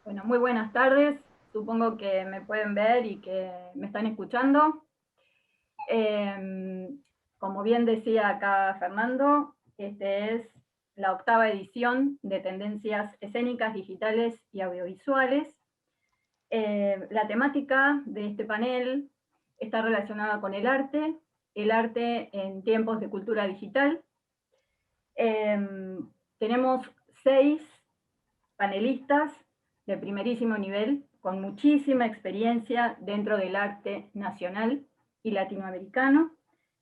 Bueno, muy buenas tardes. Supongo que me pueden ver y que me están escuchando. Como bien decía acá Fernando, este es la 8ª edición de Tendencias Escénicas, Digitales y Audiovisuales. La temática de este panel está relacionada con el arte en tiempos de cultura digital. Tenemos 6 panelistas de primerísimo nivel, con muchísima experiencia dentro del arte nacional y latinoamericano.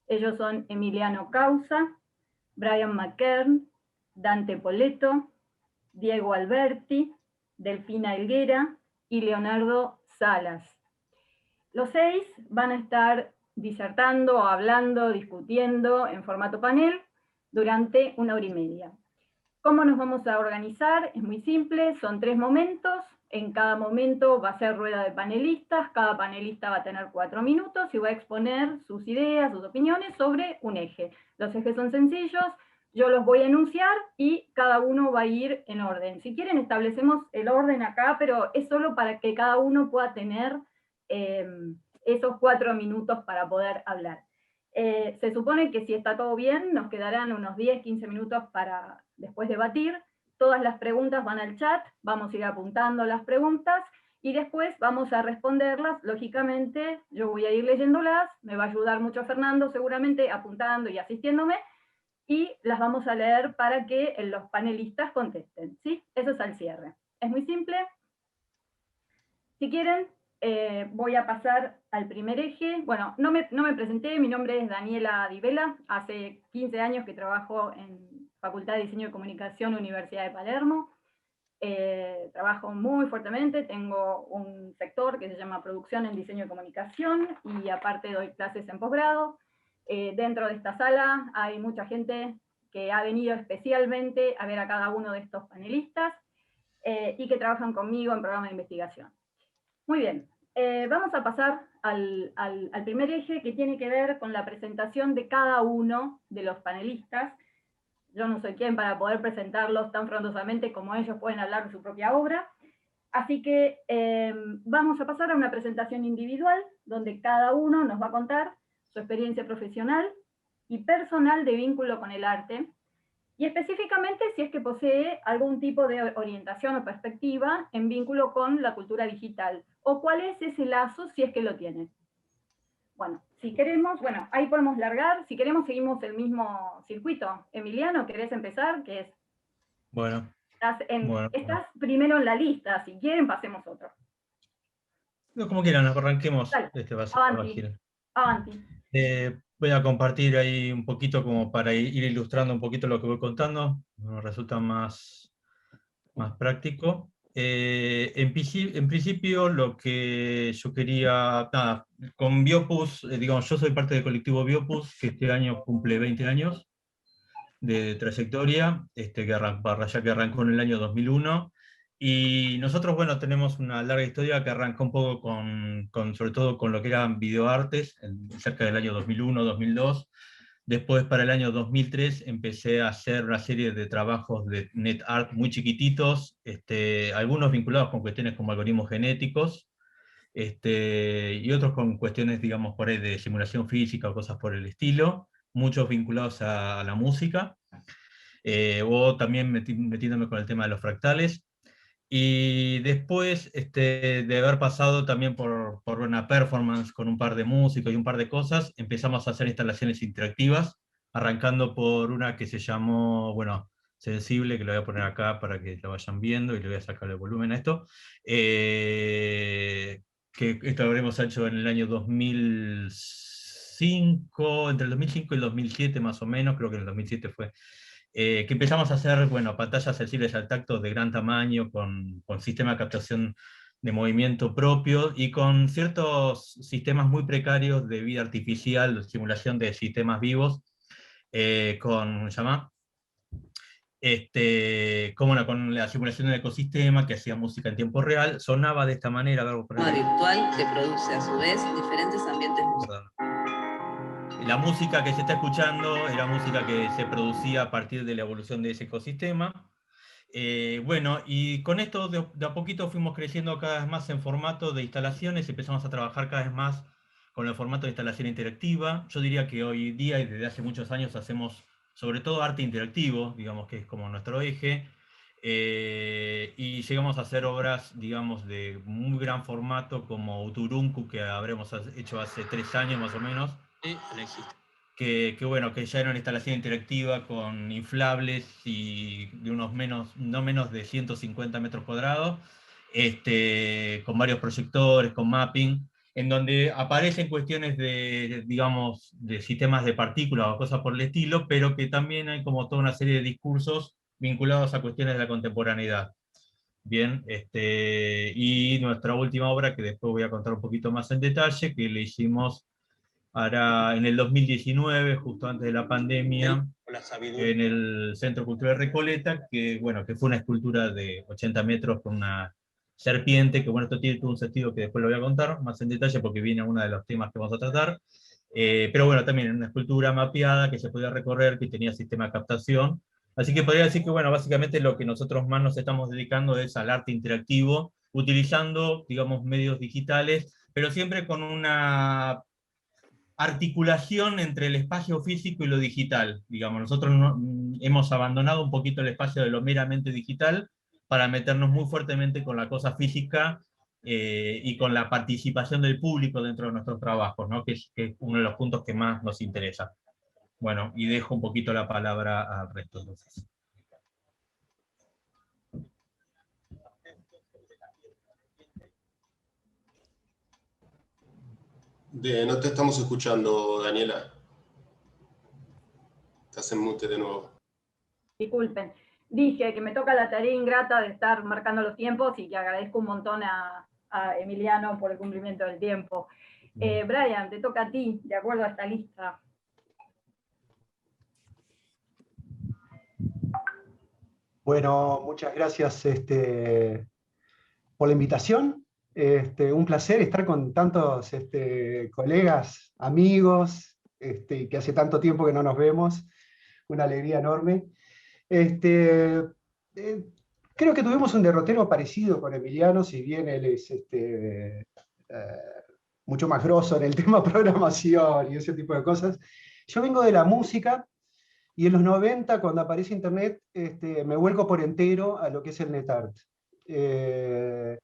Ellos son Emiliano Causa, Brian McKern, Dante Poletto, Diego Alberti, Delfina Helguera y Leonardo Salas. Los 6 van a estar disertando, hablando, discutiendo en formato panel durante 1 hora y media. ¿Cómo nos vamos a organizar? Es muy simple, son 3 momentos. En cada momento va a ser rueda de panelistas, cada panelista va a tener 4 minutos y va a exponer sus ideas, sus opiniones sobre un eje. Los ejes son sencillos, yo los voy a enunciar y cada uno va a ir en orden. Si quieren establecemos el orden acá, pero es solo para que cada uno pueda tener esos 4 minutos para poder hablar. Se supone que si está todo bien, nos quedarán unos 10-15 minutos para después debatir. Todas las preguntas van al chat, vamos a ir apuntando las preguntas y después vamos a responderlas. Lógicamente, yo voy a ir leyéndolas, me va a ayudar mucho Fernando seguramente apuntando y asistiéndome, y las vamos a leer para que los panelistas contesten, ¿sí? Eso es al cierre. Es muy simple. Si quieren, voy a pasar al primer eje. Bueno, no me presenté, mi nombre es Daniela Di Vela, hace 15 años que trabajo en Facultad de Diseño y Comunicación, Universidad de Palermo. Trabajo muy fuertemente, tengo un sector que se llama Producción en Diseño y Comunicación y aparte doy clases en posgrado. Dentro de esta sala hay mucha gente que ha venido especialmente a ver a cada uno de estos panelistas y que trabajan conmigo en programas de investigación. Muy bien, vamos a pasar al primer eje que tiene que ver con la presentación de cada uno de los panelistas. Yo no soy quien para poder presentarlos tan frondosamente como ellos pueden hablar de su propia obra. Así que vamos a pasar a una presentación individual donde cada uno nos va a contar su experiencia profesional y personal de vínculo con el arte, y específicamente si es que posee algún tipo de orientación o perspectiva en vínculo con la cultura digital, o cuál es ese lazo si es que lo tiene. Bueno, si queremos, bueno, ahí podemos largar, si queremos seguimos el mismo circuito. Emiliano, ¿querés empezar? ¿Qué es? Bueno, Estás primero en la lista, si quieren pasemos otro. no, como quieran, arranquemos. Dale, Va a ser más avanti, ágil. avanti. Voy a compartir ahí un poquito como para ir ilustrando un poquito lo que voy contando. Me resulta más práctico. En principio, lo que yo quería, nada, con Biopus, digamos, yo soy parte del colectivo Biopus, que este año cumple 20 años de trayectoria, que arrancó en el año 2001. Y nosotros, bueno, tenemos una larga historia que arrancó un poco sobre todo con lo que eran videoartes, cerca del año 2001, 2002. Después, para el año 2003, empecé a hacer una serie de trabajos de net art muy chiquititos, algunos vinculados con cuestiones como algoritmos genéticos, y otros con cuestiones, digamos, por ahí de simulación física o cosas por el estilo, muchos vinculados a la música, o también metiéndome con el tema de los fractales. Y después de haber pasado también por una performance con un par de músicos y un par de cosas, empezamos a hacer instalaciones interactivas, arrancando por una que se llamó, bueno, Sensible, que lo voy a poner acá para que lo vayan viendo y le voy a sacar el volumen a esto. Que esto lo habremos hecho en el año 2005, entre el 2005 y el 2007 más o menos, creo que en el 2007 fue, que empezamos a hacer, bueno, pantallas sensibles al tacto de gran tamaño, con sistema de captación de movimiento propio y con ciertos sistemas muy precarios de vida artificial, de simulación de sistemas vivos, ¿cómo se llama? Con la simulación del ecosistema que hacía música en tiempo real, sonaba de esta manera. Virtual que produce a su vez diferentes ambientes musicales. La música que se está escuchando era música que se producía a partir de la evolución de ese ecosistema. Bueno, y con esto de a poquito fuimos creciendo cada vez más en formato de instalaciones, empezamos a trabajar cada vez más con el formato de instalación interactiva. Yo diría que hoy día y desde hace muchos años hacemos sobre todo arte interactivo, digamos que es como nuestro eje, y llegamos a hacer obras, digamos, de muy gran formato como Uturuncu, que habremos hecho hace 3 años más o menos, bueno, que ya era una instalación interactiva con inflables y de no menos de 150 metros cuadrados, con varios proyectores, con mapping, en donde aparecen cuestiones de, digamos, de sistemas de partículas o cosas por el estilo, pero que también hay como toda una serie de discursos vinculados a cuestiones de la contemporaneidad. Bien, y nuestra última obra, que después voy a contar un poquito más en detalle, que le hicimos ahora en el 2019, justo antes de la pandemia, en el Centro Cultural Recoleta, que, bueno, que fue una escultura de 80 metros con una serpiente, que bueno, esto tiene todo un sentido que después lo voy a contar más en detalle porque viene uno de los temas que vamos a tratar. Pero bueno, también una escultura mapeada que se podía recorrer, que tenía sistema de captación. Así que podría decir que, bueno, básicamente lo que nosotros más nos estamos dedicando es al arte interactivo, utilizando, digamos, medios digitales, pero siempre con una articulación entre el espacio físico y lo digital. Digamos, nosotros hemos abandonado un poquito el espacio de lo meramente digital para meternos muy fuertemente con la cosa física y con la participación del público dentro de nuestros trabajos, ¿no? Que es uno de los puntos que más nos interesa. Bueno, y dejo un poquito la palabra al resto. Entonces. No te estamos escuchando, Daniela. Estás en mute de nuevo. Disculpen. Dije que me toca la tarea ingrata de estar marcando los tiempos y que agradezco un montón a Emiliano por el cumplimiento del tiempo. Brian, te toca a ti, de acuerdo a esta lista. Bueno, muchas gracias por la invitación. Un placer estar con tantos colegas, amigos, que hace tanto tiempo que no nos vemos. Una alegría enorme. Creo que tuvimos un derrotero parecido con Emiliano, si bien él es mucho más grosso en el tema programación y ese tipo de cosas. Yo vengo de la música. Y en los 90, cuando aparece Internet, me vuelco por entero a lo que es el NetArt. Es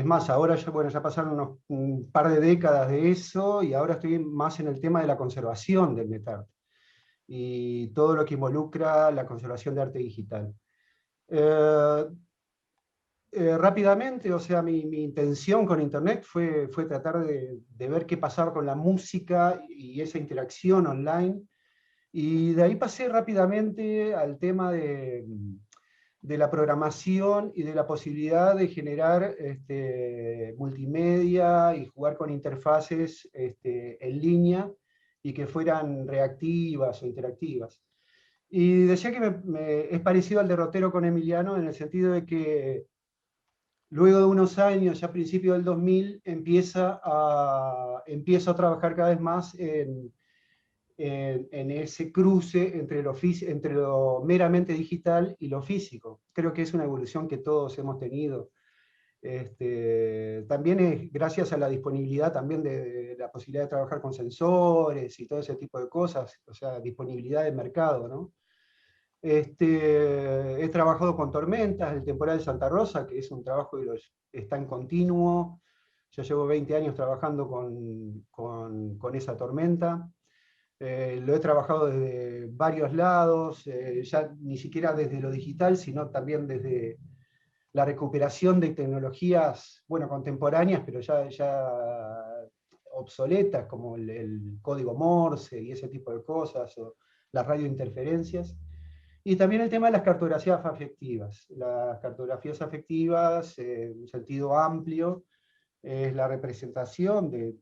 más, ahora ya, bueno, ya pasaron un par de décadas de eso y ahora estoy más en el tema de la conservación del NetArt y todo lo que involucra la conservación de arte digital. Rápidamente, o sea, mi intención con Internet fue tratar de ver qué pasaba con la música y esa interacción online. Y de ahí pasé rápidamente al tema de la programación y de la posibilidad de generar multimedia y jugar con interfaces en línea y que fueran reactivas o interactivas. Y decía que es parecido al derrotero con Emiliano en el sentido de que luego de unos años, ya a principios del 2000, empiezo a trabajar cada vez más en ese cruce entre lo meramente digital y lo físico. Creo que es una evolución que todos hemos tenido. También es gracias a la disponibilidad también de la posibilidad de trabajar con sensores y todo ese tipo de cosas, o sea, disponibilidad de mercado, ¿no? He trabajado con tormentas, el temporal de Santa Rosa, que es un trabajo que está en continuo. Yo llevo 20 años trabajando con esa tormenta. Lo he trabajado desde varios lados, ya ni siquiera desde lo digital, sino también desde la recuperación de tecnologías, bueno, contemporáneas, pero ya obsoletas, como el código Morse y ese tipo de cosas, o las radiointerferencias. Y también el tema de las cartografías afectivas. Las cartografías afectivas, en un sentido amplio, es la representación de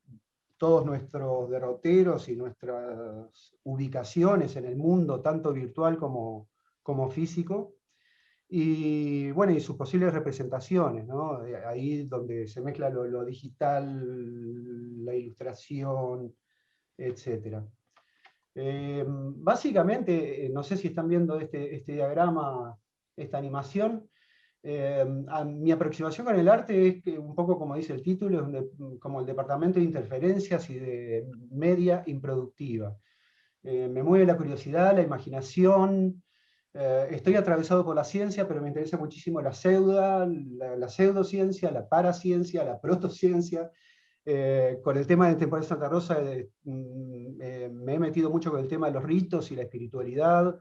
todos nuestros derroteros y nuestras ubicaciones en el mundo, tanto virtual como físico, y bueno, y sus posibles representaciones, ¿no? Ahí donde se mezcla lo digital, la ilustración, etc. Básicamente, no sé si están viendo este diagrama, esta animación. Mi aproximación con el arte es que, un poco como dice el título, es como el departamento de interferencias y de media improductiva. Me mueve la curiosidad, la imaginación. Estoy atravesado por la ciencia, pero me interesa muchísimo la pseudociencia, la paraciencia, la protociencia. Con el tema de Temporada de Santa Rosa me he metido mucho con el tema de los ritos y la espiritualidad.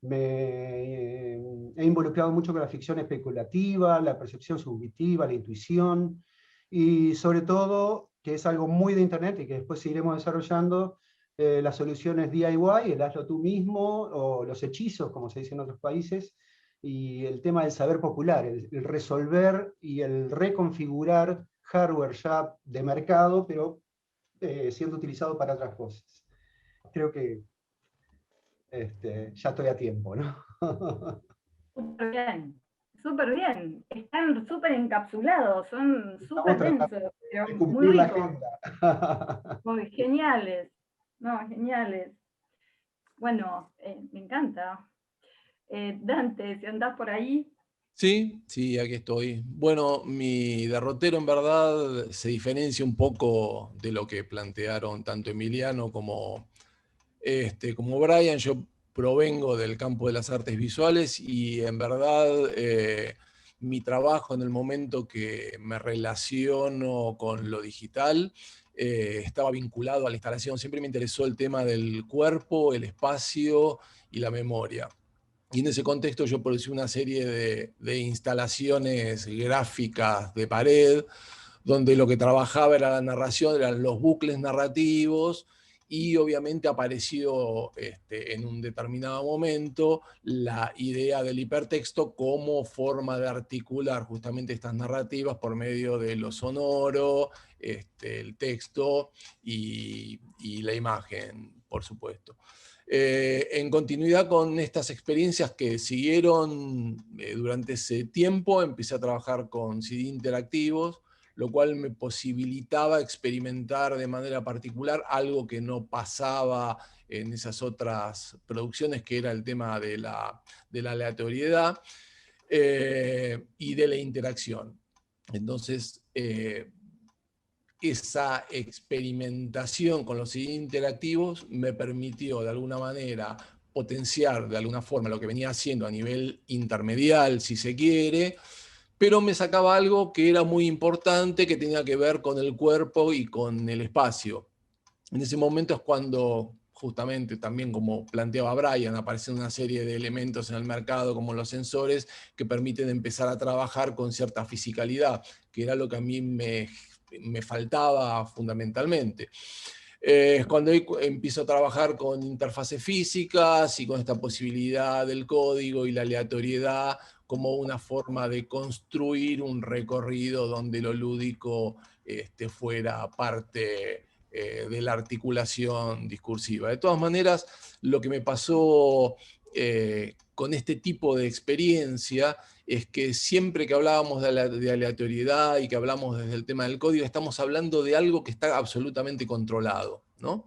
Me he involucrado mucho con la ficción especulativa, la percepción subjetiva, la intuición, y sobre todo, que es algo muy de Internet y que después seguiremos desarrollando, las soluciones DIY, el hazlo tú mismo, o los hechizos, como se dice en otros países, y el tema del saber popular, el resolver y el reconfigurar hardware ya de mercado, pero siendo utilizado para otras cosas. Creo que ya estoy a tiempo, ¿no? Súper bien, súper bien. Están súper encapsulados, son súper densos, pero de muy cumplir la ricos. agenda. Muy geniales, no, geniales. Bueno, me encanta. Dante, si andás por ahí. Sí, sí, aquí estoy. Bueno, mi derrotero en verdad se diferencia un poco de lo que plantearon tanto Emiliano como Brian. Yo provengo del campo de las artes visuales y en verdad mi trabajo en el momento que me relaciono con lo digital estaba vinculado a la instalación. Siempre me interesó el tema del cuerpo, el espacio y la memoria. Y en ese contexto yo producí una serie de instalaciones gráficas de pared, donde lo que trabajaba era la narración, eran los bucles narrativos, y obviamente apareció en un determinado momento la idea del hipertexto como forma de articular justamente estas narrativas por medio de lo sonoro, el texto y la imagen, por supuesto. En continuidad con estas experiencias que siguieron durante ese tiempo, empecé a trabajar con CD interactivos, lo cual me posibilitaba experimentar de manera particular algo que no pasaba en esas otras producciones, que era el tema de la aleatoriedad y de la interacción. Entonces, esa experimentación con los CD interactivos me permitió de alguna manera potenciar de alguna forma lo que venía haciendo a nivel intermedial, si se quiere, pero me sacaba algo que era muy importante, que tenía que ver con el cuerpo y con el espacio. En ese momento es cuando, justamente también como planteaba Brian, aparecen una serie de elementos en el mercado como los sensores que permiten empezar a trabajar con cierta fisicalidad, que era lo que a mí me faltaba fundamentalmente. Es cuando empiezo a trabajar con interfaces físicas y con esta posibilidad del código y la aleatoriedad como una forma de construir un recorrido donde lo lúdico fuera parte de la articulación discursiva. De todas maneras, lo que me pasó con este tipo de experiencia es que siempre que hablábamos de aleatoriedad y que hablamos desde el tema del código, estamos hablando de algo que está absolutamente controlado, ¿no?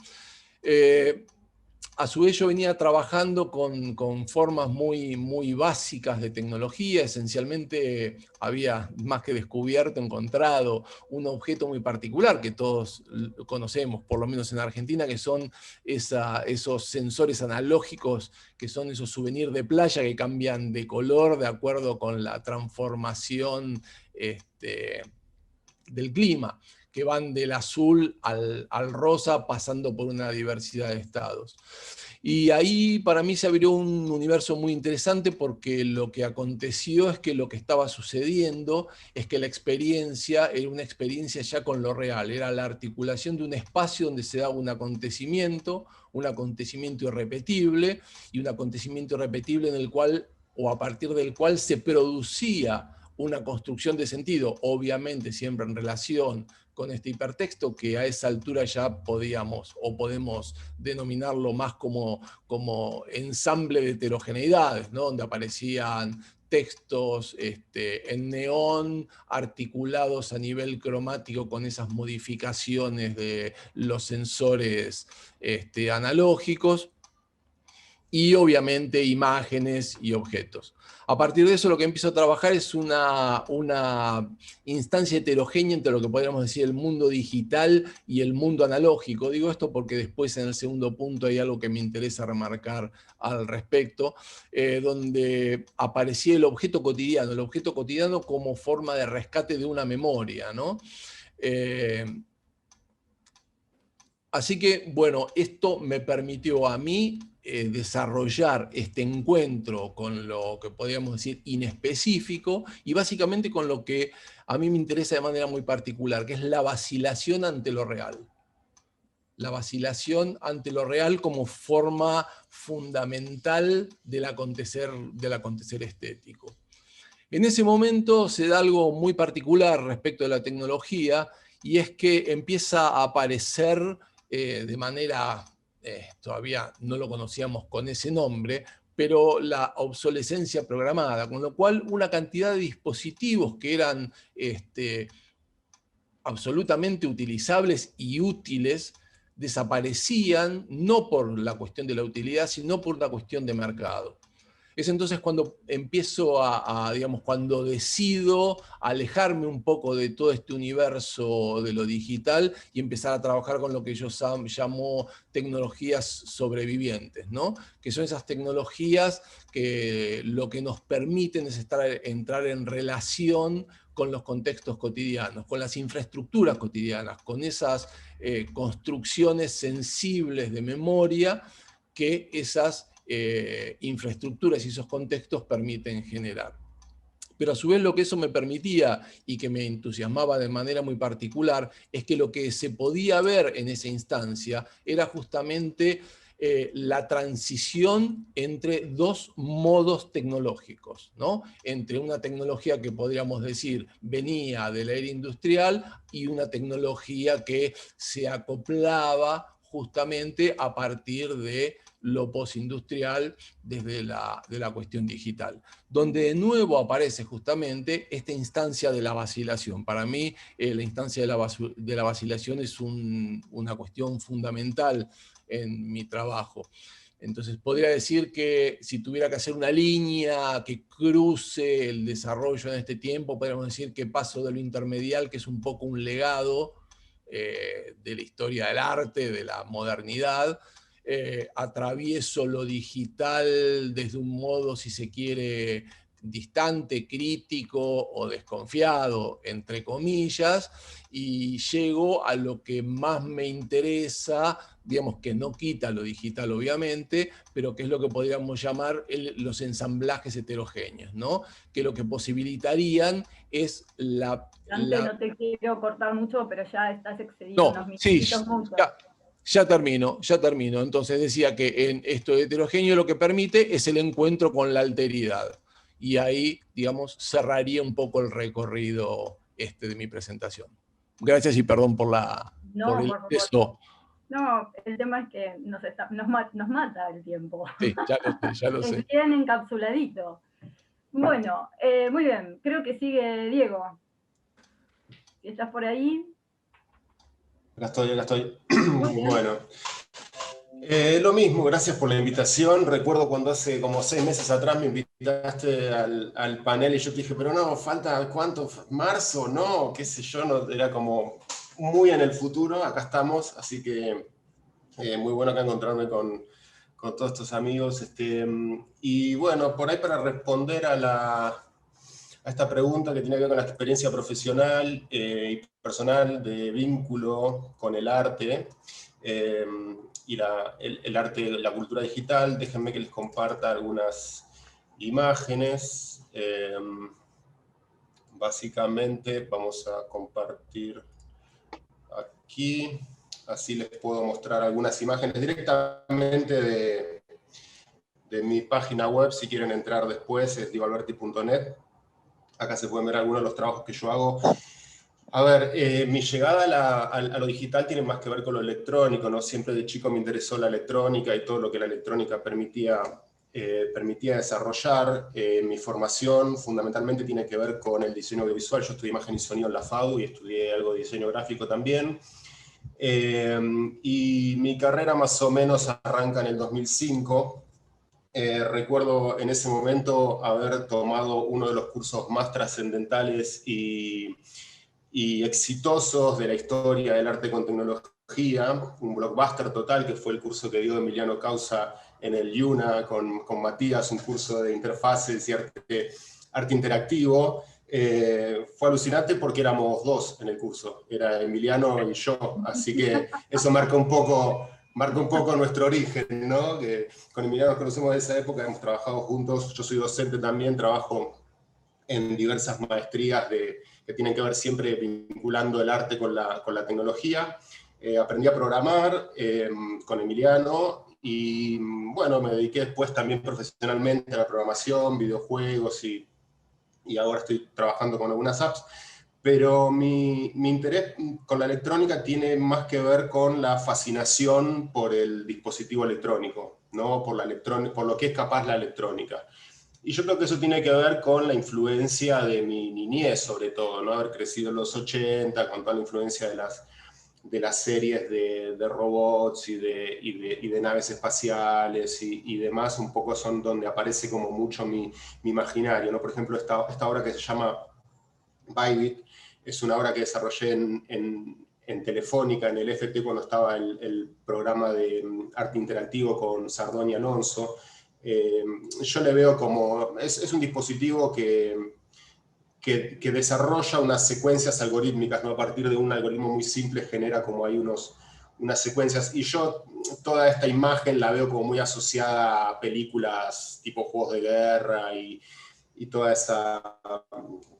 A su vez yo venía trabajando con formas muy básicas de tecnología. Esencialmente había más que descubierto, encontrado un objeto muy particular que todos conocemos, por lo menos en Argentina, que son esos sensores analógicos, que son esos souvenirs de playa que cambian de color de acuerdo con la transformación del clima, que van del azul al rosa pasando por una diversidad de estados. Y ahí para mí se abrió un universo muy interesante, porque lo que aconteció es que lo que estaba sucediendo es que la experiencia era una experiencia ya con lo real, era la articulación de un espacio donde se daba un acontecimiento irrepetible, y un acontecimiento irrepetible en el cual, o a partir del cual, se producía una construcción de sentido, obviamente siempre en relación con este hipertexto, que a esa altura ya podíamos o podemos denominarlo más como ensamble de heterogeneidades, ¿no? Donde aparecían textos en neón, articulados a nivel cromático con esas modificaciones de los sensores analógicos. y obviamente imágenes y objetos. A partir de eso lo que empiezo a trabajar es una instancia heterogénea entre lo que podríamos decir el mundo digital y el mundo analógico. Digo esto porque después en el segundo punto hay algo que me interesa remarcar al respecto, donde aparecía el objeto cotidiano como forma de rescate de una memoria, ¿no? Así que, bueno, esto me permitió a mí desarrollar este encuentro con lo que podríamos decir inespecífico y básicamente con lo que a mí me interesa de manera muy particular, que es la vacilación ante lo real. La vacilación ante lo real como forma fundamental del acontecer estético. En ese momento se da algo muy particular respecto de la tecnología, y es que empieza a aparecer de manera, todavía no lo conocíamos con ese nombre, pero la obsolescencia programada, con lo cual una cantidad de dispositivos que eran absolutamente utilizables y útiles desaparecían, no por la cuestión de la utilidad, sino por una cuestión de mercado. Es entonces cuando empiezo digamos, cuando decido alejarme un poco de todo este universo de lo digital y empezar a trabajar con lo que yo llamo tecnologías sobrevivientes, ¿no? Que son esas tecnologías que lo que nos permiten es entrar en relación con los contextos cotidianos, con las infraestructuras cotidianas, con esas construcciones sensibles de memoria que esas infraestructuras y esos contextos permiten generar. Pero a su vez lo que eso me permitía y que me entusiasmaba de manera muy particular es que lo que se podía ver en esa instancia era justamente la transición entre dos modos tecnológicos, ¿no? Entre una tecnología que podríamos decir venía de la era industrial y una tecnología que se acoplaba justamente a partir de lo postindustrial desde de la cuestión digital, donde de nuevo aparece justamente esta instancia de la vacilación. Para mí la instancia de la vacilación es una cuestión fundamental en mi trabajo. Entonces podría decir que si tuviera que hacer una línea que cruce el desarrollo en este tiempo, podríamos decir que paso de lo intermedial, que es un poco un legado de la historia del arte, de la modernidad, atravieso lo digital desde un modo, si se quiere, distante, crítico o desconfiado, entre comillas, y llego a lo que más me interesa, digamos que no quita lo digital obviamente, pero que es lo que podríamos llamar los ensamblajes heterogéneos, ¿no? Que lo que posibilitarían es No te quiero cortar mucho, pero ya estás excediendo unos minutitos mucho. Ya termino. Entonces decía que en esto heterogéneo lo que permite es el encuentro con la alteridad. Y ahí, digamos, cerraría un poco el recorrido de mi presentación. Gracias y perdón por el exceso. No, el tema es que nos mata el tiempo. Sí, ya lo sé. Es bien encapsuladito. Bueno, muy bien. Creo que sigue Diego. Si estás por ahí. Acá estoy. Bueno. Lo mismo, gracias por la invitación. Recuerdo cuando hace como 6 meses atrás me invitaste al panel y yo te dije, pero no, falta ¿cuánto? ¿Marzo? No, qué sé yo, no, era como muy en el futuro. Acá estamos, así que muy bueno acá encontrarme con todos estos amigos. Y bueno, por ahí para responder a esta pregunta que tiene que ver con la experiencia profesional y personal de vínculo con el arte, y el arte, la cultura digital, déjenme que les comparta algunas imágenes. Básicamente vamos a compartir aquí, así les puedo mostrar algunas imágenes directamente de mi página web, si quieren entrar después, es dioalberti.net. Acá se pueden ver algunos de los trabajos que yo hago. A ver, mi llegada a lo digital tiene más que ver con lo electrónico, ¿no? Siempre de chico me interesó la electrónica y todo lo que la electrónica permitía desarrollar. Mi formación fundamentalmente tiene que ver con el diseño audiovisual. Yo estudié imagen y sonido en la FADU y estudié algo de diseño gráfico también. Y mi carrera más o menos arranca en el 2005, Recuerdo en ese momento haber tomado uno de los cursos más trascendentales y exitosos de la historia del arte con tecnología, un blockbuster total, que fue el curso que dio Emiliano Causa en el IUNA con Matías, un curso de interfaces y arte interactivo. Fue alucinante porque éramos dos en el curso, era Emiliano y yo, así que eso marca un poco nuestro origen, ¿no? Que con Emiliano nos conocemos de esa época, hemos trabajado juntos, yo soy docente también, trabajo en diversas maestrías que tienen que ver siempre vinculando el arte con la tecnología. Aprendí a programar con Emiliano y bueno, me dediqué después también profesionalmente a la programación, videojuegos y ahora estoy trabajando con algunas apps. Pero mi interés con la electrónica tiene más que ver con la fascinación por el dispositivo electrónico, ¿no? Por lo que es capaz la electrónica. Y yo creo que eso tiene que ver con la influencia de mi niñez, sobre todo, ¿no? Haber crecido en los 80, con toda la influencia de las series de robots y de naves espaciales y demás, un poco son donde aparece como mucho mi imaginario, ¿no? Por ejemplo, esta obra que se llama Bybit, es una obra que desarrollé en Telefónica, en el FT, cuando estaba el programa de arte interactivo con Sardón y Alonso. Yo le veo como, es un dispositivo que desarrolla unas secuencias algorítmicas, ¿no? A partir de un algoritmo muy simple genera como hay unas secuencias, y yo toda esta imagen la veo como muy asociada a películas tipo Juegos de Guerra y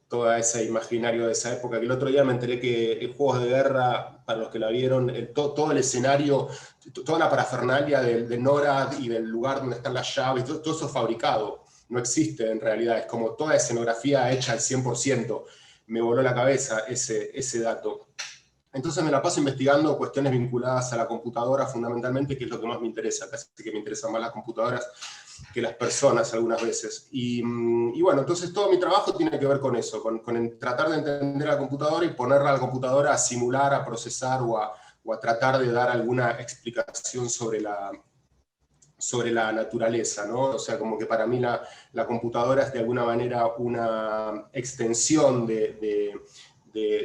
toda ese imaginario de esa época, que el otro día me enteré que en Juegos de Guerra, para los que la vieron, todo el escenario, toda la parafernalia de NORAD y del lugar donde están las llaves, todo eso es fabricado, no existe en realidad, es como toda escenografía hecha al 100%, me voló la cabeza ese dato. Entonces me la paso investigando cuestiones vinculadas a la computadora fundamentalmente, que es lo que más me interesa, casi que me interesan más las computadoras que las personas algunas veces. Y bueno, entonces todo mi trabajo tiene que ver con eso, con tratar de entender la computadora y ponerla a la computadora a simular, a procesar o a tratar de dar alguna explicación sobre la naturaleza, ¿no? O sea, como que para mí la computadora es de alguna manera una extensión de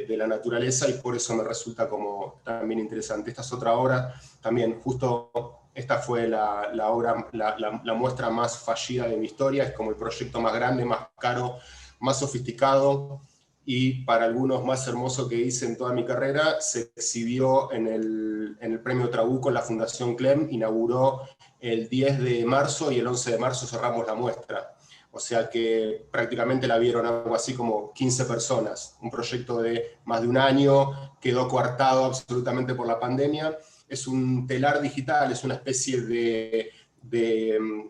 la naturaleza y por eso me resulta como también interesante. Esta es otra obra, también justo esta fue la obra, la muestra más fallida de mi historia, es como el proyecto más grande, más caro, más sofisticado y para algunos más hermoso que hice en toda mi carrera. Se exhibió en el Premio Trabuco en la Fundación Clem, inauguró el 10 de marzo y el 11 de marzo cerramos la muestra. O sea que prácticamente la vieron algo así como 15 personas. Un proyecto de más de un año, quedó coartado absolutamente por la pandemia. Es un telar digital, es una especie de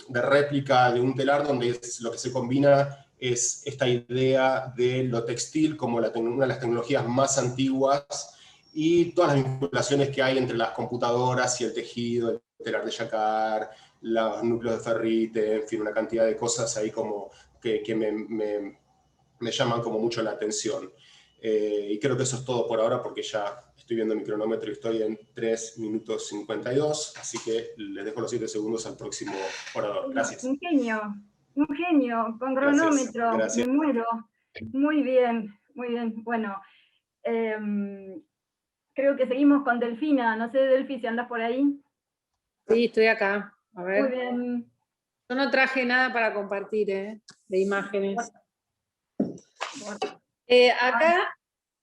réplica de un telar donde lo que se combina es esta idea de lo textil como una de las tecnologías más antiguas y todas las vinculaciones que hay entre las computadoras y el tejido, el telar de jacquard, los núcleos de ferrite, en fin, una cantidad de cosas ahí como que me llaman como mucho la atención. Y creo que eso es todo por ahora porque ya estoy viendo mi cronómetro y estoy en 3 minutos 52, así que les dejo los 7 segundos al próximo orador. Gracias. Un genio, con cronómetro, Gracias. me muero. Muy bien, muy bien. Bueno, creo que seguimos con Delfina. No sé, Delfi, si andas por ahí. Sí, estoy acá. A ver. Muy bien. Yo no traje nada para compartir, de imágenes.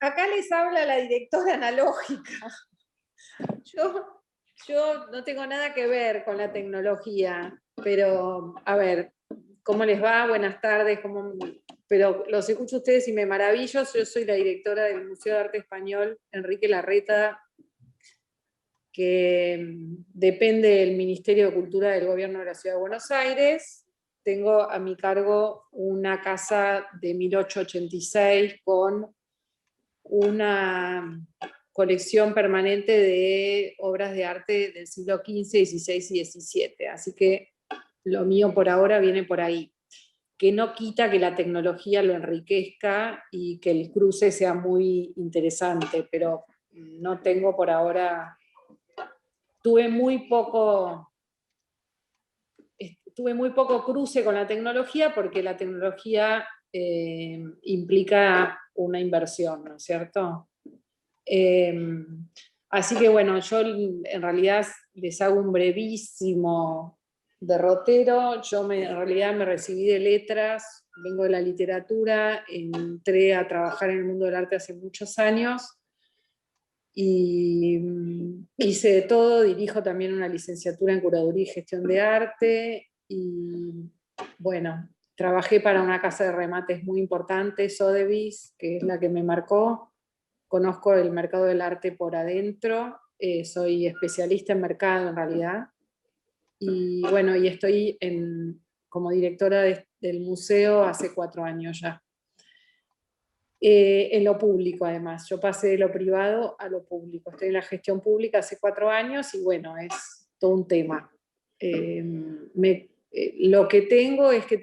Acá les habla la directora analógica. Yo no tengo nada que ver con la tecnología, pero a ver, ¿cómo les va? Buenas tardes. Pero los escucho a ustedes y me maravillo. Yo soy la directora del Museo de Arte Español, Enrique Larreta, que depende del Ministerio de Cultura del Gobierno de la Ciudad de Buenos Aires. Tengo a mi cargo una casa de 1886 con una colección permanente de obras de arte del siglo XV, XVI y XVII. Así que lo mío por ahora viene por ahí. Que no quita que la tecnología lo enriquezca y que el cruce sea muy interesante, pero no tengo por ahora... Tuve muy poco tuve muy poco cruce con la tecnología porque la tecnología implica una inversión, ¿no es cierto? Así que bueno, yo en realidad les hago un brevísimo derrotero. Yo en realidad me recibí de letras, vengo de la literatura, entré a trabajar en el mundo del arte hace muchos años y hice de todo, dirijo también una licenciatura en curaduría y gestión de arte y bueno, trabajé para una casa de remates muy importante, Sotheby's, que es la que me marcó. Conozco el mercado del arte por adentro, soy especialista en mercado en realidad, y bueno, y estoy como directora del museo hace 4 años ya. En lo público además, yo pasé de lo privado a lo público, estoy en la gestión pública hace 4 años y bueno, es todo un tema. Lo que tengo es que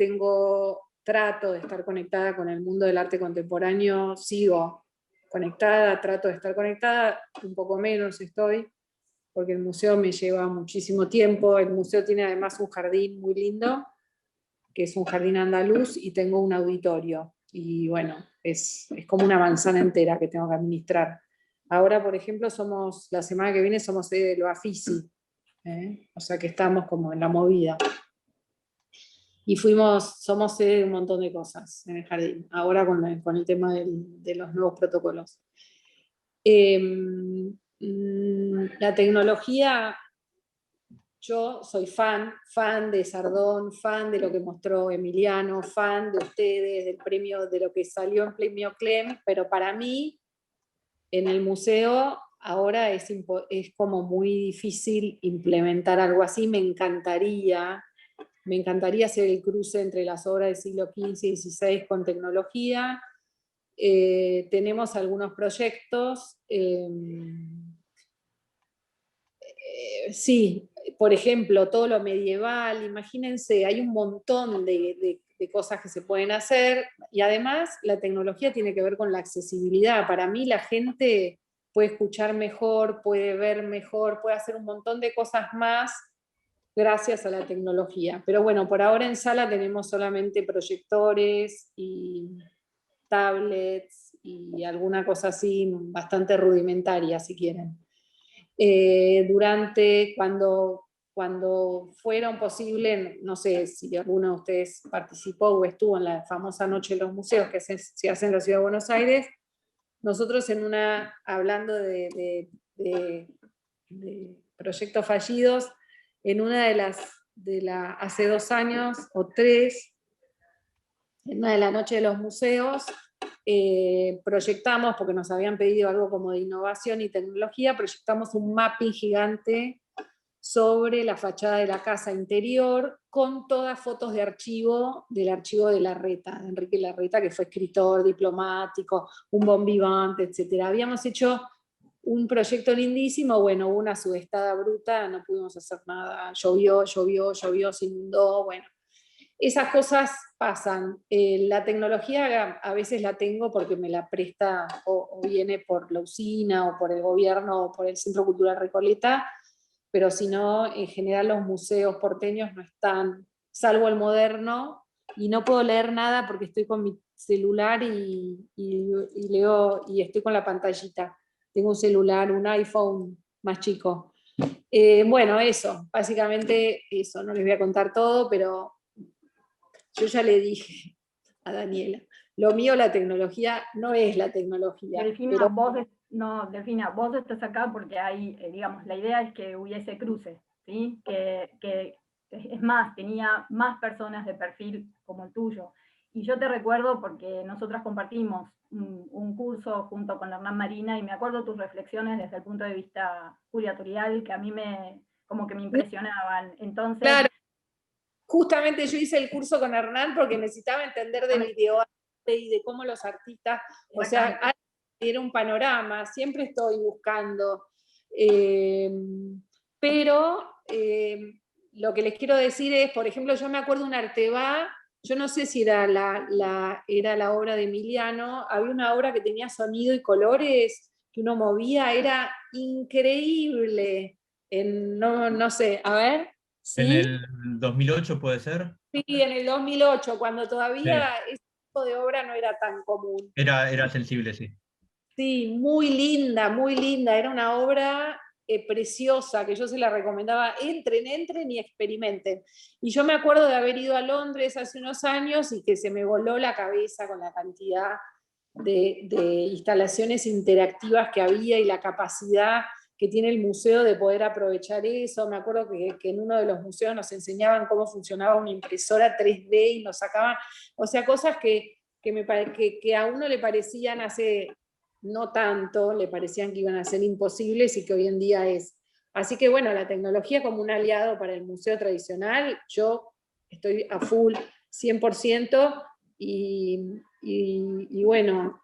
trato de estar conectada con el mundo del arte contemporáneo, sigo conectada, trato de estar conectada, un poco menos estoy, porque el museo me lleva muchísimo tiempo. El museo tiene además un jardín muy lindo, que es un jardín andaluz, y tengo un auditorio. Y bueno, es como una manzana entera que tengo que administrar. Ahora, por ejemplo, la semana que viene somos sede de lo Afisi, o sea que estamos como en la movida. Y somos sede de un montón de cosas en el jardín, ahora con el tema de los nuevos protocolos. La tecnología, yo soy fan de Sardón, fan de lo que mostró Emiliano, fan de ustedes, del premio, de lo que salió en Premio Clem, pero para mí, en el museo, ahora es como muy difícil implementar algo así. Me encantaría hacer el cruce entre las obras del siglo XV y XVI con tecnología. Tenemos algunos proyectos. Sí, por ejemplo, todo lo medieval, imagínense, hay un montón de cosas que se pueden hacer, y además la tecnología tiene que ver con la accesibilidad. Para mí la gente puede escuchar mejor, puede ver mejor, puede hacer un montón de cosas más gracias a la tecnología. Pero bueno, por ahora en sala tenemos solamente proyectores y tablets y alguna cosa así bastante rudimentaria, si quieren. Cuando fueron posible, no sé si alguno de ustedes participó o estuvo en la famosa Noche de los Museos que se hace en la Ciudad de Buenos Aires, nosotros hablando de proyectos fallidos, en una hace 2 años o 3, en una de la Noche de los Museos, proyectamos, porque nos habían pedido algo como de innovación y tecnología, proyectamos un mapping gigante sobre la fachada de la casa interior, con todas fotos de archivo, del archivo de Larreta, de Enrique Larreta, que fue escritor, diplomático, un bon vivant, etc. Habíamos hecho un proyecto lindísimo, bueno, hubo una subestada bruta, no pudimos hacer nada, llovió, se inundó, bueno. Esas cosas pasan. La tecnología a veces la tengo porque me la presta o viene por la usina o por el gobierno o por el Centro Cultural Recoleta, pero si no, en general los museos porteños no están, salvo el Moderno, y no puedo leer nada porque estoy con mi celular y leo, y estoy con la pantallita. Tengo un celular, un iPhone más chico. Bueno, eso, básicamente eso, no les voy a contar todo, pero yo ya le dije a Daniela, lo mío la tecnología no es la tecnología. Delfina, pero... Delfina, vos estás acá porque hay, digamos, la idea es que hubiese cruces, ¿sí? Que es más, tenía más personas de perfil como el tuyo. Y yo te recuerdo porque nosotras compartimos un curso junto con Hernán Marina, y me acuerdo tus reflexiones desde el punto de vista curatorial, que a mí como que me impresionaban. Entonces, claro. Justamente yo hice el curso con Hernán porque necesitaba entender de videoarte y de cómo los artistas, o sea, era un panorama, siempre estoy buscando. Pero lo que les quiero decir es, por ejemplo, yo me acuerdo un Arteba, yo no sé si era era la obra de Emiliano, había una obra que tenía sonido y colores, que uno movía, era increíble. No sé, a ver. ¿sí? ¿En el 2008 puede ser? Sí, en el 2008, cuando todavía Sí. ese tipo de obra no era tan común. Era sensible, sí. Sí, muy linda, muy linda. Era una obra preciosa que yo se la recomendaba. Entren y experimenten. Y yo me acuerdo de haber ido a Londres hace unos años y que se me voló la cabeza con la cantidad de instalaciones interactivas que había y la capacidad que tiene el museo de poder aprovechar eso. Me acuerdo que en uno de los museos nos enseñaban cómo funcionaba una impresora 3D y nos sacaban, o sea, cosas que a uno le parecían hace no tanto, le parecían que iban a ser imposibles y que hoy en día es. Así que bueno, la tecnología como un aliado para el museo tradicional, yo estoy a full 100% y bueno,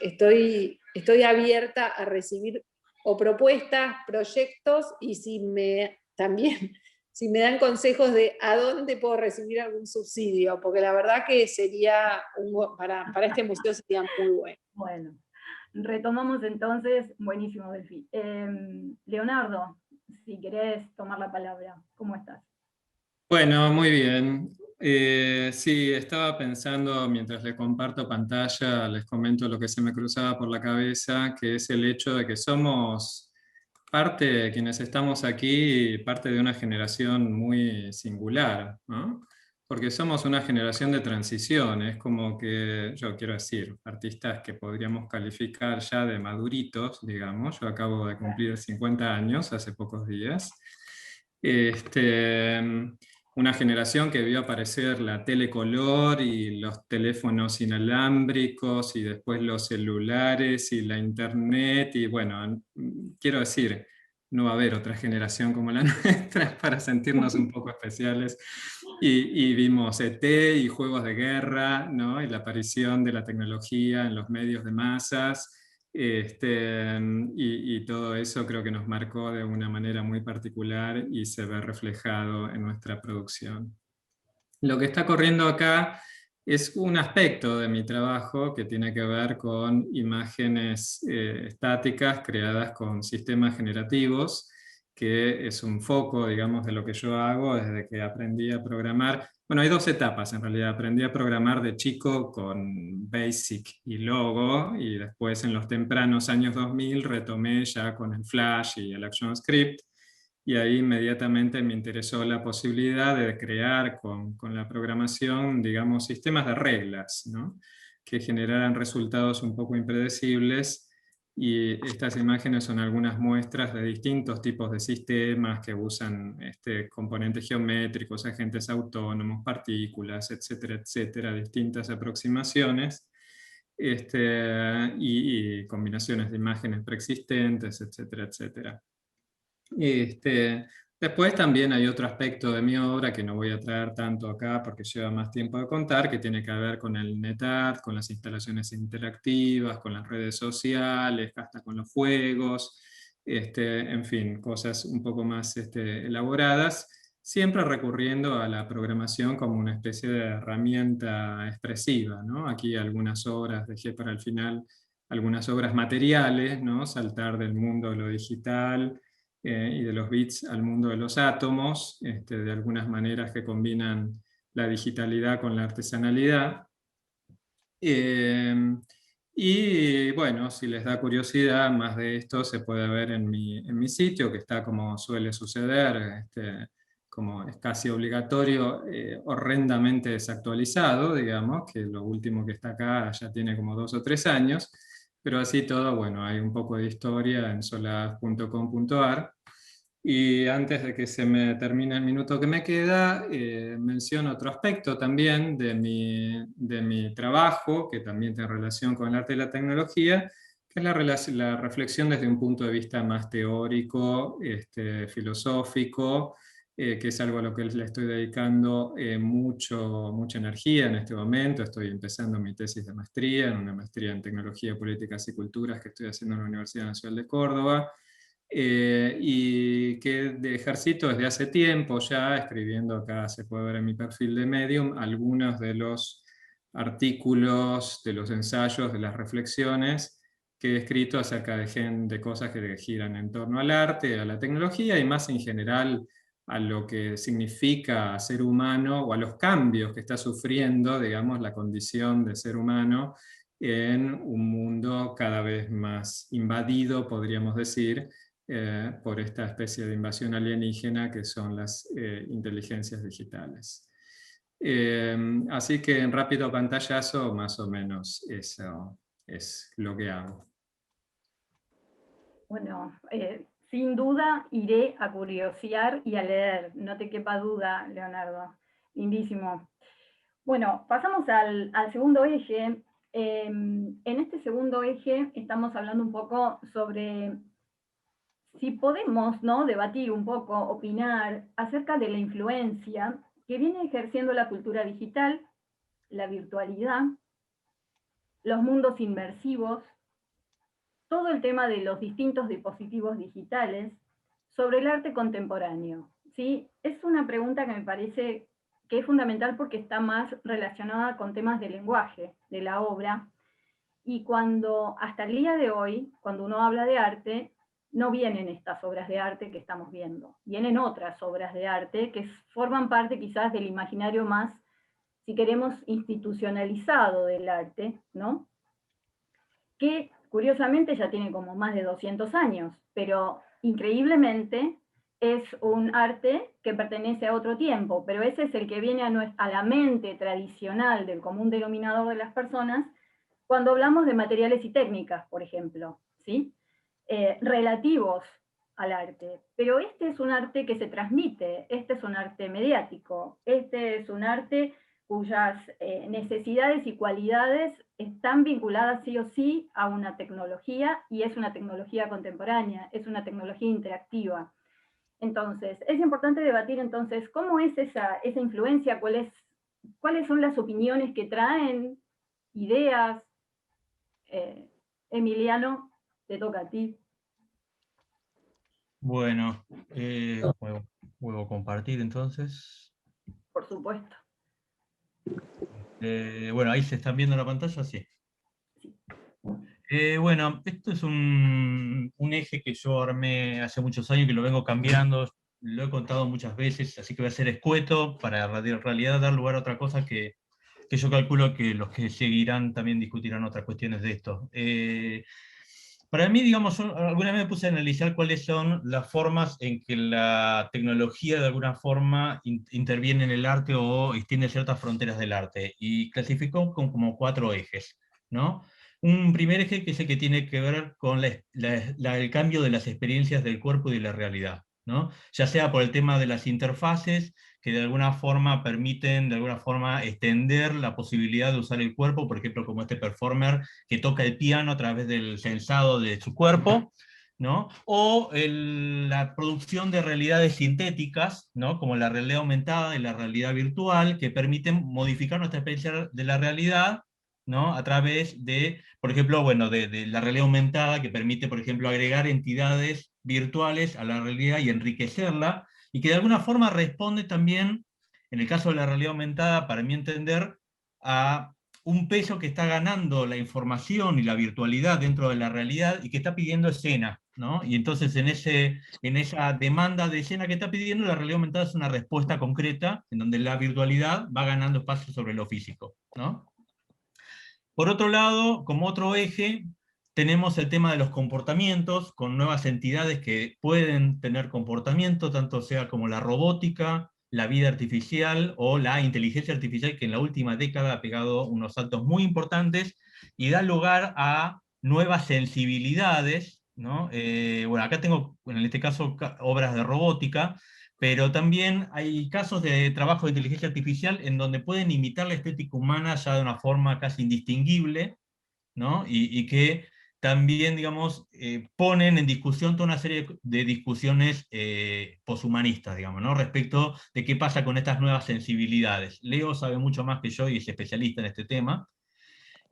estoy abierta a recibir o propuestas, proyectos y también si me dan consejos de a dónde puedo recibir algún subsidio, porque la verdad que sería, para este museo sería muy bueno. Bueno, retomamos entonces, buenísimo, Delphi. Leonardo, si querés tomar la palabra, ¿cómo estás? Bueno, muy bien. Sí, estaba pensando, mientras les comparto pantalla, les comento lo que se me cruzaba por la cabeza, que es el hecho de que somos parte, quienes estamos aquí, parte de una generación muy singular, ¿no? Porque somos una generación de transición, es como que, yo quiero decir, artistas que podríamos calificar ya de maduritos, digamos. Yo acabo de cumplir 50 años hace pocos días. Una generación que vio aparecer la telecolor y los teléfonos inalámbricos y después los celulares y la internet y bueno, quiero decir, no va a haber otra generación como la nuestra para sentirnos un poco especiales y vimos ET y juegos de guerra, ¿no? Y la aparición de la tecnología en los medios de masas. Y todo eso creo que nos marcó de una manera muy particular y se ve reflejado en nuestra producción. Lo que está corriendo acá es un aspecto de mi trabajo que tiene que ver con imágenes estáticas creadas con sistemas generativos, que es un foco, digamos, de lo que yo hago desde que aprendí a programar. Bueno, hay dos etapas en realidad. Aprendí a programar de chico con Basic y Logo, y después en los tempranos años 2000 retomé ya con el Flash y el ActionScript, y ahí inmediatamente me interesó la posibilidad de crear con la programación, digamos, sistemas de reglas, ¿no? Que generaran resultados un poco impredecibles. Y estas imágenes son algunas muestras de distintos tipos de sistemas que usan componentes geométricos, agentes autónomos, partículas, etcétera, etcétera, distintas aproximaciones y combinaciones de imágenes preexistentes, etcétera, etcétera. Después también hay otro aspecto de mi obra que no voy a traer tanto acá porque lleva más tiempo de contar, que tiene que ver con el NetArt, con las instalaciones interactivas, con las redes sociales, hasta con los juegos, en fin, cosas un poco más elaboradas, siempre recurriendo a la programación como una especie de herramienta expresiva, ¿no? Aquí algunas obras, dejé para el final algunas obras materiales, ¿no? Saltar del mundo de lo digital y de los bits al mundo de los átomos, de algunas maneras que combinan la digitalidad con la artesanalidad. Y bueno, si les da curiosidad, más de esto se puede ver en mi sitio, que está como suele suceder, como es casi obligatorio, horrendamente desactualizado, digamos, que lo último que está acá ya tiene como 2 o 3 años, pero así todo, bueno, hay un poco de historia en solaz.com.ar. Y antes de que se me termine el minuto que me queda, menciono otro aspecto también de mi trabajo, que también tiene relación con el arte y la tecnología, que es la reflexión desde un punto de vista más teórico, filosófico, que es algo a lo que le estoy dedicando mucha energía en este momento. Estoy empezando mi tesis de maestría, en una maestría en Tecnología, Políticas y Culturas que estoy haciendo en la Universidad Nacional de Córdoba. Y que ejercito desde hace tiempo ya, escribiendo acá, se puede ver en mi perfil de Medium, algunos de los artículos, de los ensayos, de las reflexiones que he escrito acerca de cosas que giran en torno al arte, a la tecnología y más en general a lo que significa ser humano o a los cambios que está sufriendo, digamos, la condición de ser humano en un mundo cada vez más invadido, podríamos decir, por esta especie de invasión alienígena que son las inteligencias digitales. Así que en rápido pantallazo, más o menos eso es lo que hago. Bueno, sin duda iré a curiosear y a leer, no te quepa duda, Leonardo. Lindísimo. Bueno, pasamos al segundo eje. En este segundo eje estamos hablando un poco sobre si podemos, ¿no?, debatir un poco, opinar acerca de la influencia que viene ejerciendo la cultura digital, la virtualidad, los mundos inmersivos, todo el tema de los distintos dispositivos digitales sobre el arte contemporáneo, ¿sí? Es una pregunta que me parece que es fundamental porque está más relacionada con temas de lenguaje, de la obra, y cuando, hasta el día de hoy, cuando uno habla de arte, no vienen estas obras de arte que estamos viendo, vienen otras obras de arte que forman parte quizás del imaginario más, si queremos, institucionalizado del arte, ¿no? Que curiosamente ya tiene como más de 200 años, pero increíblemente es un arte que pertenece a otro tiempo, pero ese es el que viene a la mente tradicional del común denominador de las personas cuando hablamos de materiales y técnicas, por ejemplo, ¿sí? Relativos al arte. Pero este es un arte que se transmite, este es un arte mediático, este es un arte cuyas necesidades y cualidades están vinculadas sí o sí a una tecnología, y es una tecnología contemporánea, es una tecnología interactiva. Entonces, es importante debatir entonces cómo es esa influencia, cuáles son las opiniones que traen, ideas. Emiliano, te toca a ti. Bueno, ¿puedo compartir entonces? Por supuesto. Bueno, ahí se están viendo la pantalla, sí. Bueno, esto es un eje que yo armé hace muchos años, que lo vengo cambiando, lo he contado muchas veces, así que voy a ser escueto para en realidad dar lugar a otra cosa que yo calculo que los que seguirán también discutirán otras cuestiones de esto. Para mí, digamos, alguna vez me puse a analizar cuáles son las formas en que la tecnología de alguna forma interviene en el arte o extiende ciertas fronteras del arte, y clasificó como 4 ejes, ¿no? Un primer eje que es el que tiene que ver con el cambio de las experiencias del cuerpo y de la realidad, ¿no? Ya sea por el tema de las interfaces, que de alguna forma permiten, de alguna forma, extender la posibilidad de usar el cuerpo, por ejemplo, como este performer que toca el piano a través del sensado de su cuerpo, ¿no? O la producción de realidades sintéticas, ¿no?, como la realidad aumentada y la realidad virtual, que permiten modificar nuestra experiencia de la realidad, ¿no?, a través de, por ejemplo, bueno, de la realidad aumentada, que permite, por ejemplo, agregar entidades virtuales a la realidad y enriquecerla, y que de alguna forma responde también, en el caso de la realidad aumentada, para mi entender, a un peso que está ganando la información y la virtualidad dentro de la realidad y que está pidiendo escena, ¿no? Y entonces en esa demanda de escena que está pidiendo, la realidad aumentada es una respuesta concreta en donde la virtualidad va ganando espacio sobre lo físico, ¿no? Por otro lado, como otro eje, tenemos el tema de los comportamientos, con nuevas entidades que pueden tener comportamiento, tanto sea como la robótica, la vida artificial o la inteligencia artificial, que en la última década ha pegado unos saltos muy importantes y da lugar a nuevas sensibilidades, ¿no? Bueno, acá tengo, en este caso, obras de robótica, pero también hay casos de trabajo de inteligencia artificial en donde pueden imitar la estética humana ya de una forma casi indistinguible, ¿no? Y que también, digamos, ponen en discusión toda una serie de discusiones poshumanistas, digamos, ¿no?, respecto de qué pasa con estas nuevas sensibilidades. Leo sabe mucho más que yo y es especialista en este tema.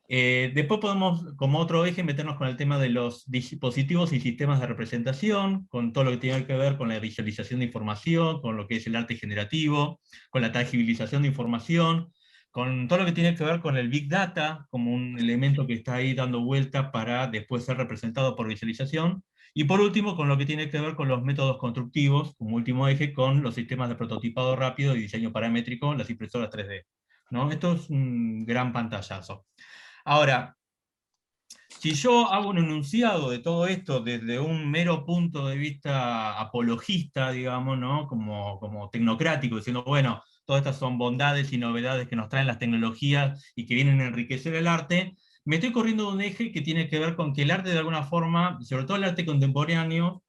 Después podemos, como otro eje, meternos con el tema de los dispositivos y sistemas de representación, con todo lo que tiene que ver con la visualización de información, con lo que es el arte generativo, con la tangibilización de información, con todo lo que tiene que ver con el Big Data, como un elemento que está ahí dando vuelta para después ser representado por visualización, y por último, con lo que tiene que ver con los métodos constructivos, como último eje, con los sistemas de prototipado rápido y diseño paramétrico, las impresoras 3D. ¿No? Esto es un gran pantallazo. Ahora, si yo hago un enunciado de todo esto desde un mero punto de vista apologista, digamos, ¿no? como tecnocrático, diciendo, bueno, todas estas son bondades y novedades que nos traen las tecnologías y que vienen a enriquecer el arte, me estoy corriendo de un eje que tiene que ver con que el arte de alguna forma, sobre todo el arte contemporáneo,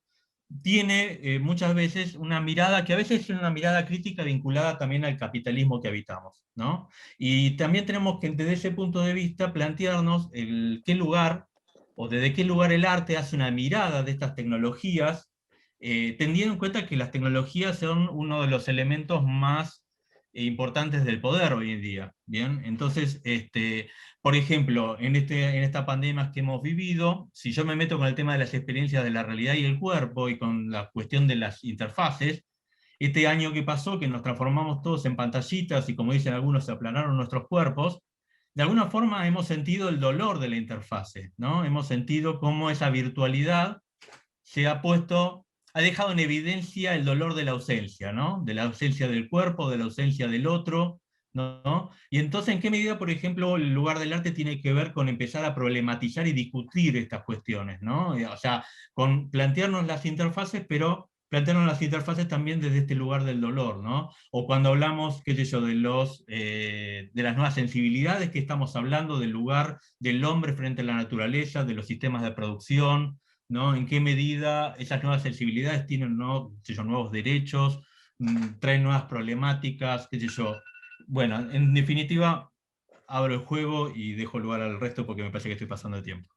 tiene muchas veces una mirada que a veces es una mirada crítica vinculada también al capitalismo que habitamos, ¿no? Y también tenemos que desde ese punto de vista plantearnos qué lugar, o desde qué lugar el arte hace una mirada de estas tecnologías, teniendo en cuenta que las tecnologías son uno de los elementos más importantes del poder hoy en día, ¿bien? Entonces, por ejemplo, en esta pandemia que hemos vivido, si yo me meto con el tema de las experiencias de la realidad y el cuerpo, y con la cuestión de las interfaces, este año que pasó, que nos transformamos todos en pantallitas, y como dicen algunos, se aplanaron nuestros cuerpos, de alguna forma hemos sentido el dolor de la interfase, ¿no? Hemos sentido cómo esa virtualidad se ha dejado en evidencia el dolor de la ausencia, ¿no? De la ausencia del cuerpo, de la ausencia del otro, ¿no? Y entonces, ¿en qué medida, por ejemplo, el lugar del arte tiene que ver con empezar a problematizar y discutir estas cuestiones, ¿no? O sea, con plantearnos las interfaces, pero plantearnos las interfaces también desde este lugar del dolor, ¿no? O cuando hablamos, qué sé yo, de las nuevas sensibilidades que estamos hablando, del lugar del hombre frente a la naturaleza, de los sistemas de producción, ¿no? En qué medida esas nuevas sensibilidades tienen, ¿no?, qué sé yo, nuevos derechos, traen nuevas problemáticas, qué sé yo. Bueno, en definitiva, abro el juego y dejo lugar al resto porque me parece que estoy pasando de tiempo.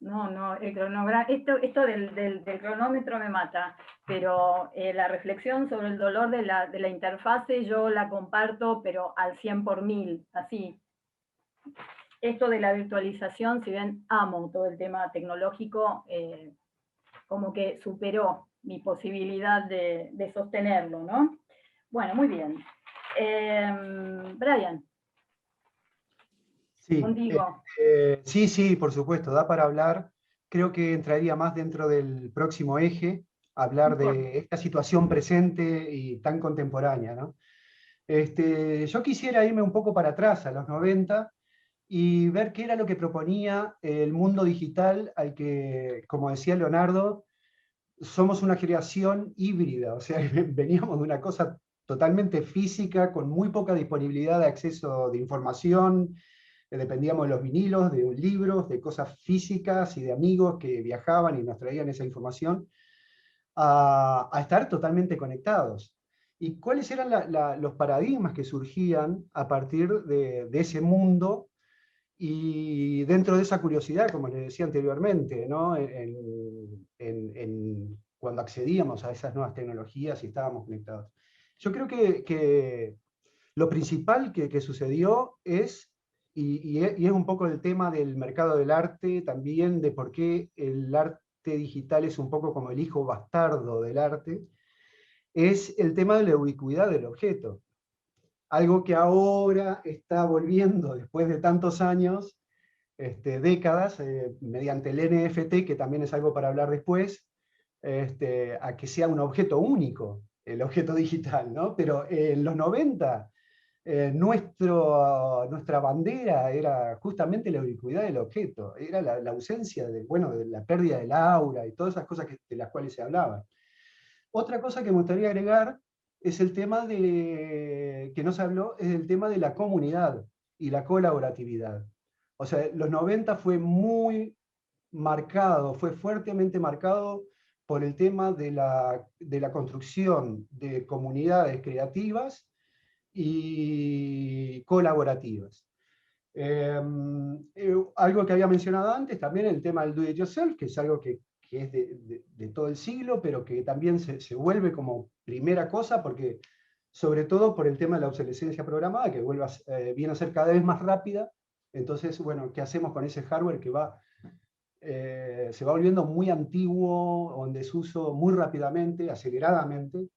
No, el cronograma, esto del cronómetro me mata, pero la reflexión sobre el dolor de la interfase yo la comparto, pero al 100 por 1000, así. Esto de la virtualización, si bien amo todo el tema tecnológico, como que superó mi posibilidad de sostenerlo, ¿no? Bueno, muy bien. Brian, Sí, contigo. sí, por supuesto, da para hablar. Creo que entraría más dentro del próximo eje, hablar de esta situación presente y tan contemporánea, ¿no? Yo quisiera irme un poco para atrás, a los 90, y ver qué era lo que proponía el mundo digital al que, como decía Leonardo, somos una generación híbrida, o sea, veníamos de una cosa totalmente física, con muy poca disponibilidad de acceso de información, dependíamos de los vinilos, de libros, de cosas físicas y de amigos que viajaban y nos traían esa información, a estar totalmente conectados. ¿Y cuáles eran los paradigmas que surgían a partir de ese mundo? Y dentro de esa curiosidad, como les decía anteriormente, ¿no? Cuando accedíamos a esas nuevas tecnologías y estábamos conectados. Yo creo que lo principal que sucedió es, y es un poco el tema del mercado del arte, también de por qué el arte digital es un poco como el hijo bastardo del arte, es el tema de la ubicuidad del objeto. Algo que ahora está volviendo, después de tantos años, décadas, mediante el NFT, que también es algo para hablar después, a que sea un objeto único, el objeto digital, ¿no? Pero en los 90, nuestra bandera era justamente la ubicuidad del objeto, era la ausencia de la pérdida del aura y todas esas cosas de las cuales se hablaba. Otra cosa que me gustaría agregar es el tema que no se habló, es el tema de la comunidad y la colaboratividad. O sea, los 90 fue muy marcado, fue fuertemente marcado por el tema de la construcción de comunidades creativas y colaborativas. Algo que había mencionado antes, también el tema del do it yourself, que es algo que es de todo el siglo, pero que también se vuelve como primera cosa, porque sobre todo por el tema de la obsolescencia programada, que viene a ser cada vez más rápida. Entonces, bueno, ¿qué hacemos con ese hardware que se va volviendo muy antiguo o en desuso muy rápidamente, aceleradamente?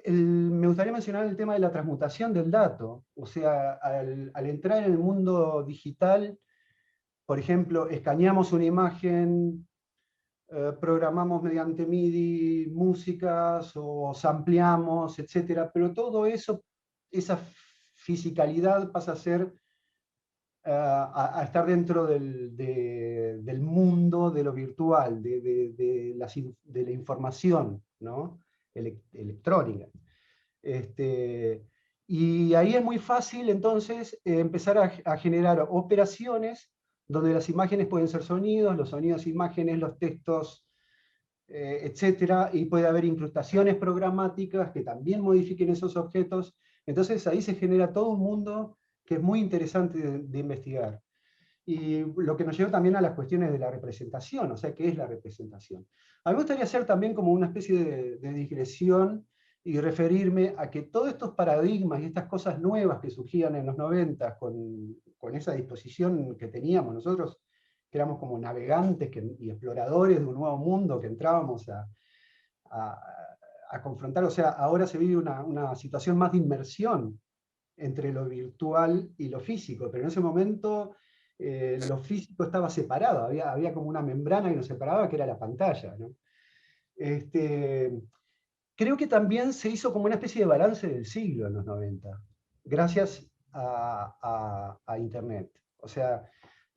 Me gustaría mencionar el tema de la transmutación del dato. O sea, al entrar en el mundo digital, por ejemplo, escaneamos una imagen, programamos mediante MIDI músicas o sampleamos, etc. Pero todo eso, esa fisicalidad pasa a ser a estar dentro del mundo de lo virtual, de la información, ¿no? Electrónica. Y ahí es muy fácil entonces empezar a generar operaciones donde las imágenes pueden ser sonidos, los sonidos imágenes, los textos, etcétera, y puede haber incrustaciones programáticas que también modifiquen esos objetos. Entonces ahí se genera todo un mundo que es muy interesante de investigar. Y lo que nos lleva también a las cuestiones de la representación, o sea, ¿qué es la representación? A mí me gustaría hacer también como una especie de digresión y referirme a que todos estos paradigmas y estas cosas nuevas que surgían en los 90 con esa disposición que teníamos nosotros, que éramos como navegantes y exploradores de un nuevo mundo que entrábamos a confrontar, o sea, ahora se vive una situación más de inmersión entre lo virtual y lo físico, pero en ese momento lo físico estaba separado, había como una membrana que nos separaba, que era la pantalla, ¿no? Creo que también se hizo como una especie de balance del siglo en los 90, gracias a Internet. O sea,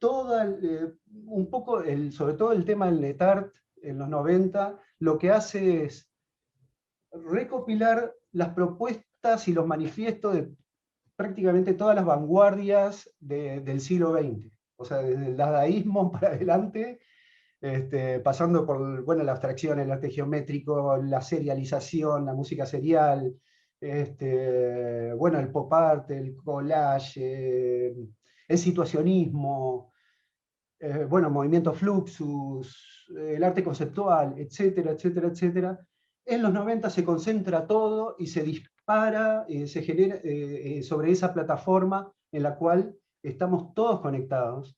un poco, sobre todo el tema del NetArt en los 90, lo que hace es recopilar las propuestas y los manifiestos de prácticamente todas las vanguardias del siglo XX. O sea, desde el dadaísmo para adelante, pasando por la abstracción, el arte geométrico, la serialización, la música serial, el pop art, el collage, el situacionismo, movimiento fluxus, el arte conceptual, etcétera, etcétera, etcétera. En los 90 se concentra todo y se dispara, se genera sobre esa plataforma en la cual estamos todos conectados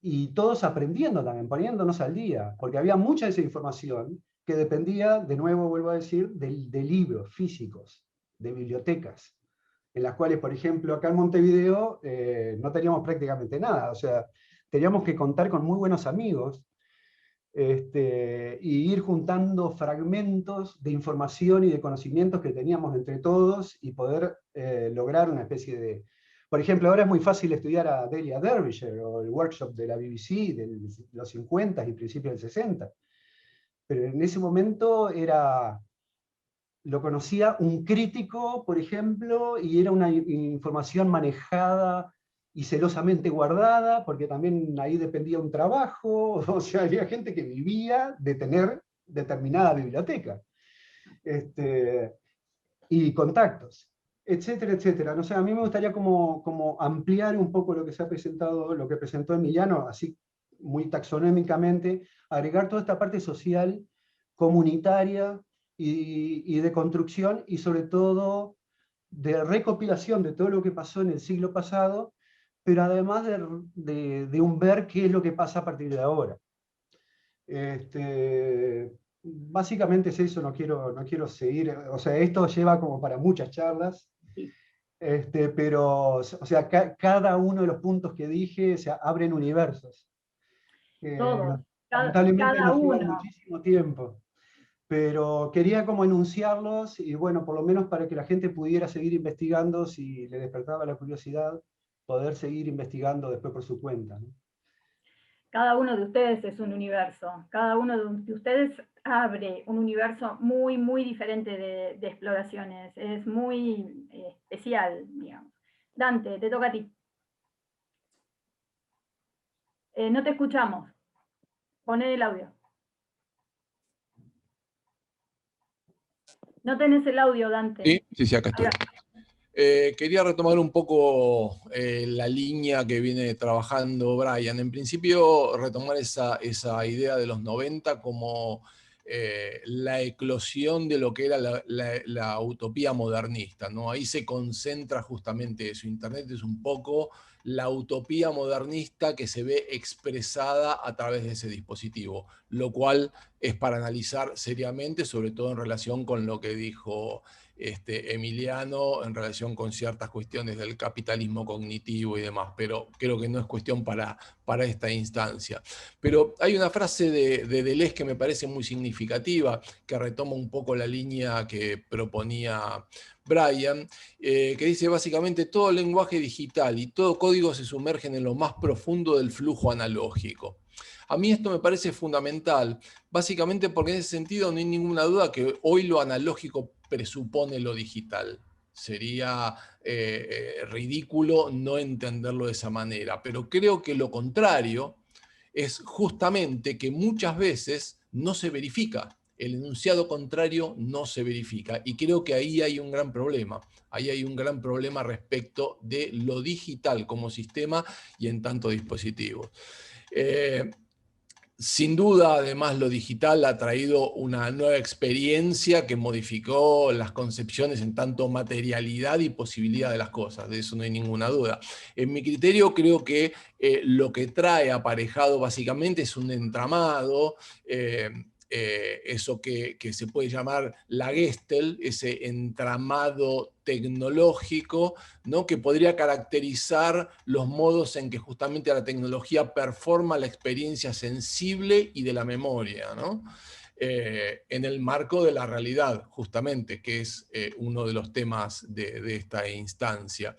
y todos aprendiendo también, poniéndonos al día, porque había mucha de esa información que dependía, de nuevo vuelvo a decir, de libros físicos, de bibliotecas, en las cuales, por ejemplo, acá en Montevideo no teníamos prácticamente nada, o sea, teníamos que contar con muy buenos amigos, y ir juntando fragmentos de información y de conocimientos que teníamos entre todos y poder lograr una especie de... Por ejemplo, ahora es muy fácil estudiar a Delia Derbyshire o el workshop de la BBC de los 50 y principios del 60. Pero en ese momento lo conocía un crítico, por ejemplo, y era una información manejada y celosamente guardada, porque también ahí dependía un trabajo, o sea, había gente que vivía de tener determinada biblioteca, y contactos, etcétera, etcétera. No sé, a mí me gustaría como ampliar un poco lo que se ha presentado, lo que presentó Emiliano, así muy taxonómicamente, agregar toda esta parte social, comunitaria y de construcción, y sobre todo de recopilación de todo lo que pasó en el siglo pasado, pero además de un ver qué es lo que pasa a partir de ahora. Básicamente es eso, no quiero seguir, o sea, esto lleva como para muchas charlas, pero, o sea, cada uno de los puntos que dije, o sea, abren universos. Todos, Lamentablemente cada nos llevan uno. muchísimo tiempo, pero quería como enunciarlos, y bueno, por lo menos para que la gente pudiera seguir investigando, si le despertaba la curiosidad, poder seguir investigando después por su cuenta, ¿no? Cada uno de ustedes es un universo. Cada uno de ustedes abre un universo muy, muy diferente de exploraciones. Es muy especial, digamos. Dante, te toca a ti. No te escuchamos. Poné el audio. No tenés el audio, Dante. Sí, acá estoy. Quería retomar un poco la línea que viene trabajando Brian. En principio, retomar esa idea de los 90 como la eclosión de lo que era la utopía modernista, ¿no? Ahí se concentra justamente eso. Internet es un poco la utopía modernista que se ve expresada a través de ese dispositivo, lo cual es para analizar seriamente, sobre todo en relación con lo que dijo Emiliano, en relación con ciertas cuestiones del capitalismo cognitivo y demás, pero creo que no es cuestión para esta instancia. Pero hay una frase de Deleuze que me parece muy significativa, que retoma un poco la línea que proponía Brian, que dice básicamente: todo lenguaje digital y todo código se sumergen en lo más profundo del flujo analógico. A mí esto me parece fundamental, básicamente porque en ese sentido no hay ninguna duda que hoy lo analógico presupone lo digital. Sería ridículo no entenderlo de esa manera, pero creo que lo contrario es justamente que muchas veces no se verifica. El enunciado contrario no se verifica. Y creo que ahí hay un gran problema. Ahí hay un gran problema respecto de lo digital como sistema y en tanto dispositivos. Sin duda, además, lo digital ha traído una nueva experiencia que modificó las concepciones en tanto materialidad y posibilidad de las cosas, de eso no hay ninguna duda. En mi criterio, creo que lo que trae aparejado básicamente es un entramado, eso que se puede llamar la Gestalt, ese entramado tecnológico, ¿no?, que podría caracterizar los modos en que justamente la tecnología performa la experiencia sensible y de la memoria, ¿no? En el marco de la realidad, justamente, que es uno de los temas de esta instancia.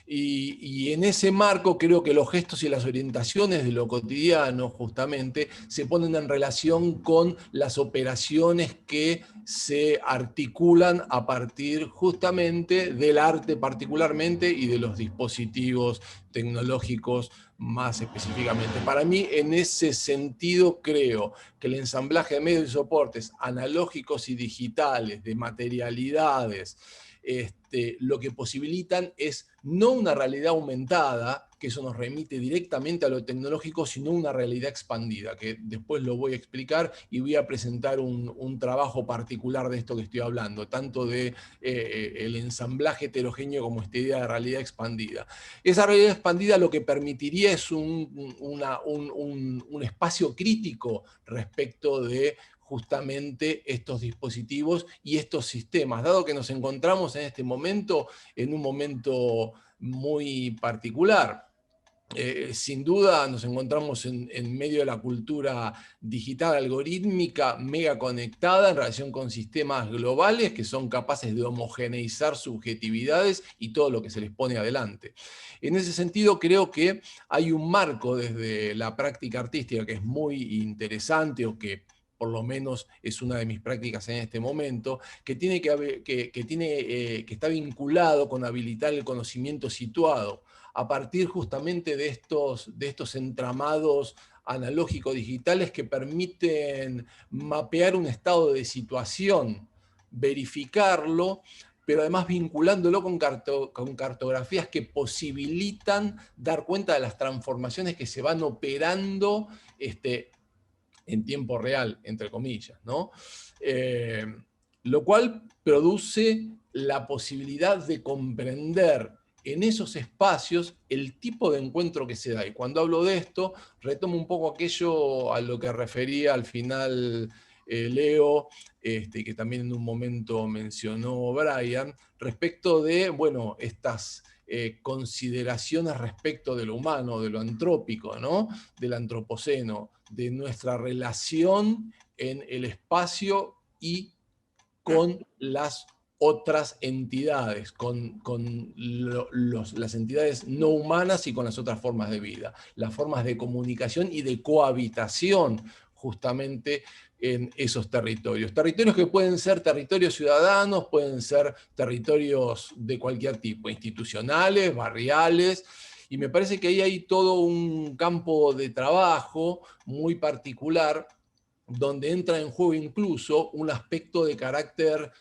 Y en ese marco creo que los gestos y las orientaciones de lo cotidiano, justamente, se ponen en relación con las operaciones que se articulan a partir justamente del arte particularmente y de los dispositivos tecnológicos más específicamente. Para mí, en ese sentido, creo que el ensamblaje de medios y soportes analógicos y digitales, de materialidades, lo que posibilitan es no una realidad aumentada, que eso nos remite directamente a lo tecnológico, sino una realidad expandida, que después lo voy a explicar y voy a presentar un trabajo particular de esto que estoy hablando, tanto de el ensamblaje heterogéneo como esta idea de realidad expandida. Esa realidad expandida lo que permitiría es un espacio crítico respecto de justamente estos dispositivos y estos sistemas, dado que nos encontramos en este momento en un momento muy particular. Sin duda nos encontramos en medio de la cultura digital algorítmica mega conectada en relación con sistemas globales que son capaces de homogeneizar subjetividades y todo lo que se les pone adelante. En ese sentido creo que hay un marco desde la práctica artística que es muy interesante, o que por lo menos es una de mis prácticas en este momento, que está vinculado con habilitar el conocimiento situado, a partir justamente de estos entramados analógico-digitales que permiten mapear un estado de situación, verificarlo, pero además vinculándolo con cartografías que posibilitan dar cuenta de las transformaciones que se van operando en tiempo real, entre comillas, ¿no? Lo cual produce la posibilidad de comprender en esos espacios el tipo de encuentro que se da. Y cuando hablo de esto, retomo un poco aquello a lo que refería al final Leo, que también en un momento mencionó Brian, respecto de, bueno, estas consideraciones respecto de lo humano, de lo antrópico, ¿no?, del antropoceno, de nuestra relación en el espacio y con las otras entidades, con las entidades no humanas y con las otras formas de vida, las formas de comunicación y de cohabitación justamente en esos territorios. Territorios que pueden ser territorios ciudadanos, pueden ser territorios de cualquier tipo, institucionales, barriales, y me parece que ahí hay todo un campo de trabajo muy particular donde entra en juego incluso un aspecto de carácter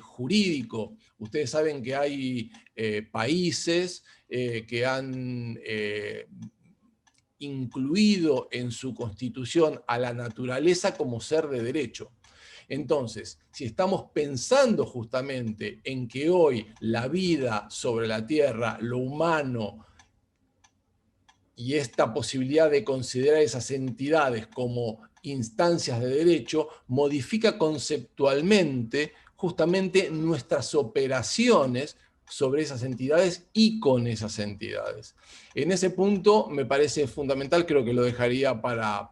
jurídico. Ustedes saben que hay países que han incluido en su constitución a la naturaleza como ser de derecho. Entonces, si estamos pensando justamente en que hoy la vida sobre la Tierra, lo humano, y esta posibilidad de considerar esas entidades como instancias de derecho modifica conceptualmente justamente nuestras operaciones sobre esas entidades y con esas entidades. En ese punto me parece fundamental, creo que lo dejaría para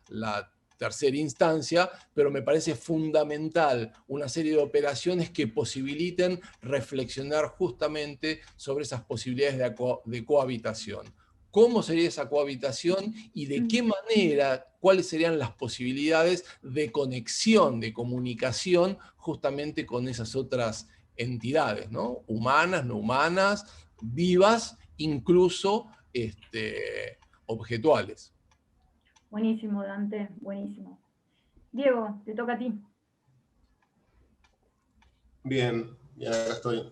la tercera instancia, pero me parece fundamental una serie de operaciones que posibiliten reflexionar justamente sobre esas posibilidades de cohabitación. ¿Cómo sería esa cohabitación y de qué manera, cuáles serían las posibilidades de conexión, de comunicación justamente con esas otras entidades, ¿no? Humanas, no humanas, vivas, incluso objetuales? Buenísimo, Dante, buenísimo. Diego, te toca a ti. Bien, acá estoy.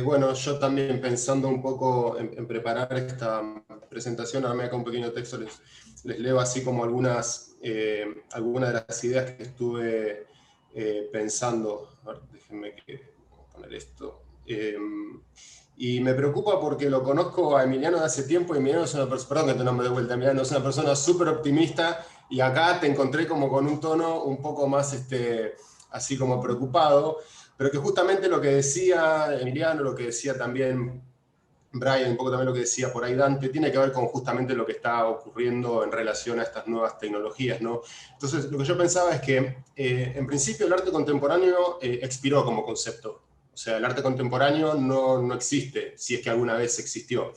Bueno, yo también pensando un poco en preparar esta presentación, armé acá un pequeño texto, les leo así como algunas de las ideas que estuve pensando. A ver, déjenme poner esto. Y me preocupa porque lo conozco a Emiliano de hace tiempo, y Emiliano es una persona, perdón que te nombre de vuelta, Emiliano es una persona súper optimista, y acá te encontré como con un tono un poco más así como preocupado, pero que justamente lo que decía Emiliano, lo que decía también Brian, un poco también lo que decía por ahí Dante, tiene que ver con justamente lo que está ocurriendo en relación a estas nuevas tecnologías, ¿no? Entonces, lo que yo pensaba es que, en principio, el arte contemporáneo expiró como concepto. O sea, el arte contemporáneo no existe, si es que alguna vez existió.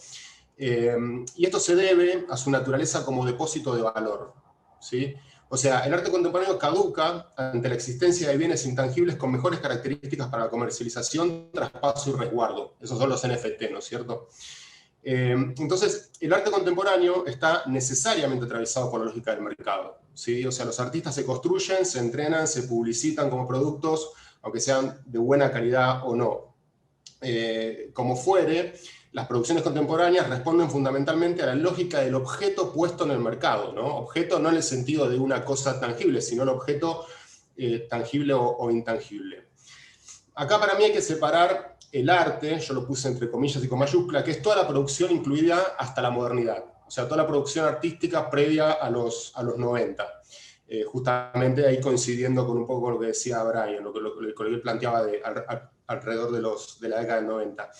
Y esto se debe a su naturaleza como depósito de valor, ¿sí? O sea, el arte contemporáneo caduca ante la existencia de bienes intangibles con mejores características para la comercialización, traspaso y resguardo. Esos son los NFT, ¿no es cierto? Entonces, el arte contemporáneo está necesariamente atravesado por la lógica del mercado, ¿sí? O sea, los artistas se construyen, se entrenan, se publicitan como productos, aunque sean de buena calidad o no. Como fuere, las producciones contemporáneas responden fundamentalmente a la lógica del objeto puesto en el mercado, ¿no? Objeto no en el sentido de una cosa tangible, sino el objeto tangible o intangible. Acá para mí hay que separar el arte, yo lo puse entre comillas y con mayúscula, que es toda la producción incluida hasta la modernidad. O sea, toda la producción artística previa a los 90. Justamente ahí coincidiendo con un poco con lo que decía Brian, lo que él planteaba alrededor de la década del 90.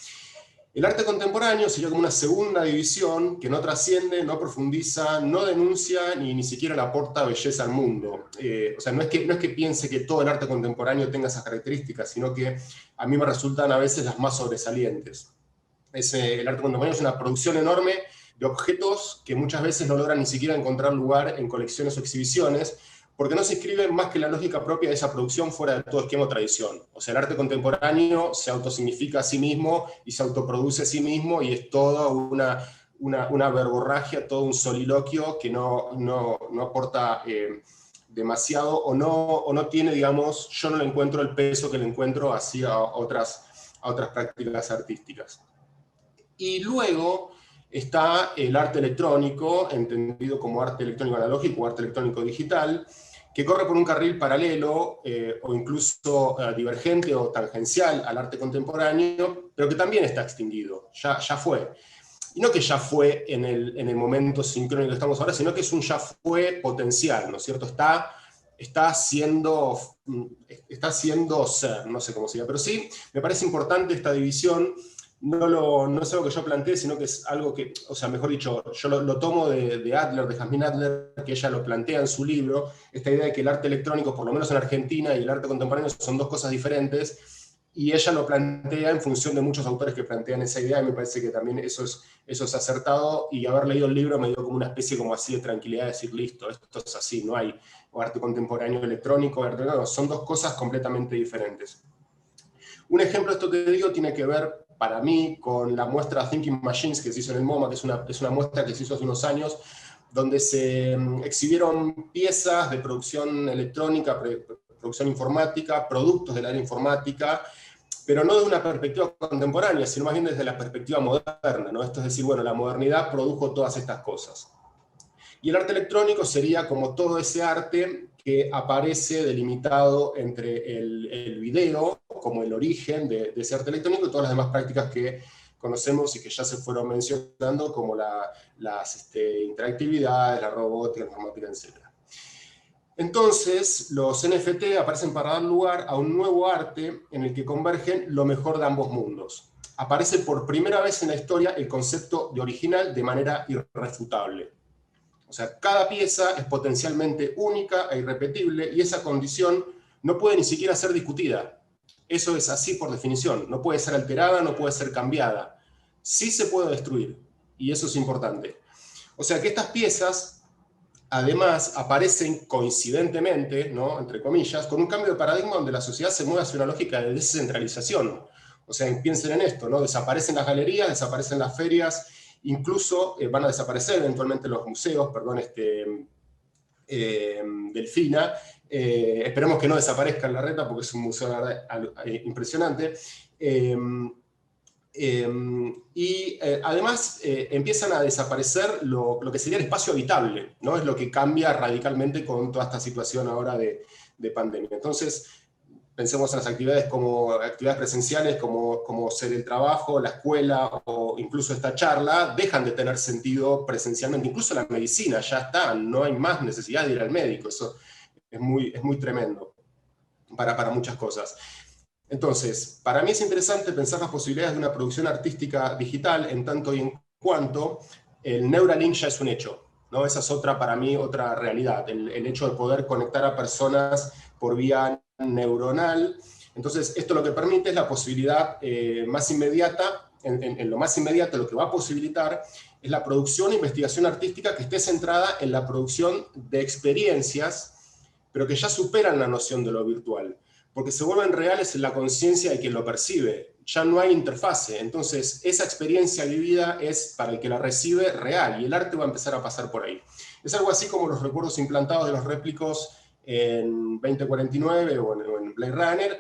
El arte contemporáneo sería como una segunda división que no trasciende, no profundiza, no denuncia ni siquiera le aporta belleza al mundo. O sea, no es que piense que todo el arte contemporáneo tenga esas características, sino que a mí me resultan a veces las más sobresalientes. El arte contemporáneo es una producción enorme de objetos que muchas veces no logran ni siquiera encontrar lugar en colecciones o exhibiciones, porque no se inscriben más que la lógica propia de esa producción fuera de todo esquema o tradición. O sea, el arte contemporáneo se autosignifica a sí mismo y se autoproduce a sí mismo, y es toda una verborragia, todo un soliloquio que no aporta demasiado, o no tiene, digamos, yo no le encuentro el peso que le encuentro así a otras prácticas artísticas. Y luego está el arte electrónico, entendido como arte electrónico analógico o arte electrónico digital, que corre por un carril paralelo o incluso divergente o tangencial al arte contemporáneo, pero que también está extinguido, ya fue. Y no que ya fue en el momento sincrónico que estamos ahora, sino que es un ya fue potencial, ¿no es cierto? Está haciendo ser, no sé cómo sería, pero sí, me parece importante esta división. No es algo que yo planteé, sino que es algo que, o sea, mejor dicho, yo lo tomo de Adler, de Jasmine Adler, que ella lo plantea en su libro, esta idea de que el arte electrónico, por lo menos en Argentina, y el arte contemporáneo son dos cosas diferentes, y ella lo plantea en función de muchos autores que plantean esa idea, y me parece que también eso es acertado, y haber leído el libro me dio como una especie como así de tranquilidad, de decir, listo, esto es así, no hay arte contemporáneo electrónico, son dos cosas completamente diferentes. Un ejemplo de esto que digo tiene que ver, para mí, con la muestra Thinking Machines que se hizo en el MoMA, que es una muestra que se hizo hace unos años, donde se exhibieron piezas de producción electrónica, producción informática, productos del área informática, pero no de una perspectiva contemporánea, sino más bien desde la perspectiva moderna, ¿no? Esto es decir, bueno, la modernidad produjo todas estas cosas. Y el arte electrónico sería como todo ese arte que aparece delimitado entre el video, como el origen de ese arte electrónico, y todas las demás prácticas que conocemos y que ya se fueron mencionando, como las interactividades, la robótica, la informática, etc. Entonces, los NFT aparecen para dar lugar a un nuevo arte en el que convergen lo mejor de ambos mundos. Aparece por primera vez en la historia el concepto de original de manera irrefutable. O sea, cada pieza es potencialmente única e irrepetible, y esa condición no puede ni siquiera ser discutida. Eso es así por definición. No puede ser alterada, no puede ser cambiada. Sí se puede destruir, y eso es importante. O sea que estas piezas además aparecen coincidentemente, ¿no?, entre comillas, con un cambio de paradigma donde la sociedad se mueve hacia una lógica de descentralización. O sea, piensen en esto, ¿no? Desaparecen las galerías, desaparecen las ferias, incluso van a desaparecer eventualmente los museos, perdón, Delfina. Esperemos que no desaparezca en Larreta porque es un museo, la verdad, impresionante. Además empiezan a desaparecer lo que sería el espacio habitable, ¿no? Es lo que cambia radicalmente con toda esta situación ahora de pandemia. Entonces, pensemos en las actividades como actividades presenciales, como ser el trabajo, la escuela o incluso esta charla, dejan de tener sentido presencialmente. Incluso la medicina ya está, no hay más necesidad de ir al médico. Eso es muy tremendo para muchas cosas. Entonces, para mí es interesante pensar las posibilidades de una producción artística digital en tanto y en cuanto el Neuralink ya es un hecho, ¿no? Esa es para mí otra realidad, el hecho de poder conectar a personas por vía neuronal. Entonces, esto lo que permite es la posibilidad más inmediata, en lo más inmediato lo que va a posibilitar es la producción e investigación artística que esté centrada en la producción de experiencias, pero que ya superan la noción de lo virtual, porque se vuelven reales en la conciencia de quien lo percibe. Ya no hay interfase, entonces esa experiencia vivida es para el que la recibe real, y el arte va a empezar a pasar por ahí. Es algo así como los recuerdos implantados de los réplicos en 2049 o en Blade Runner,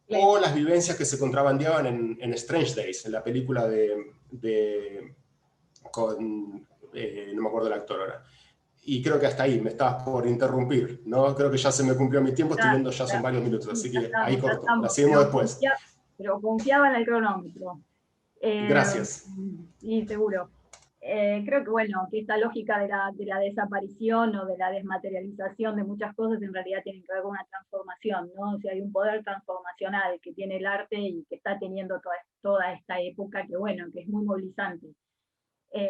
o las vivencias que se contrabandeaban en Strange Days, en la película no me acuerdo el actor ahora. Y creo que hasta ahí me estabas por interrumpir, ¿no? Creo que ya se me cumplió mi tiempo, estoy viendo ya son varios minutos, así que ahí corto. La seguimos después. Pero confiaba en el cronómetro. Gracias. Sí, seguro. Creo que, bueno, que esta lógica de la desaparición o de la desmaterialización de muchas cosas en realidad tiene que ver con una transformación, ¿no? O sea, hay un poder transformacional que tiene el arte y que está teniendo toda esta época que, bueno, que es muy movilizante.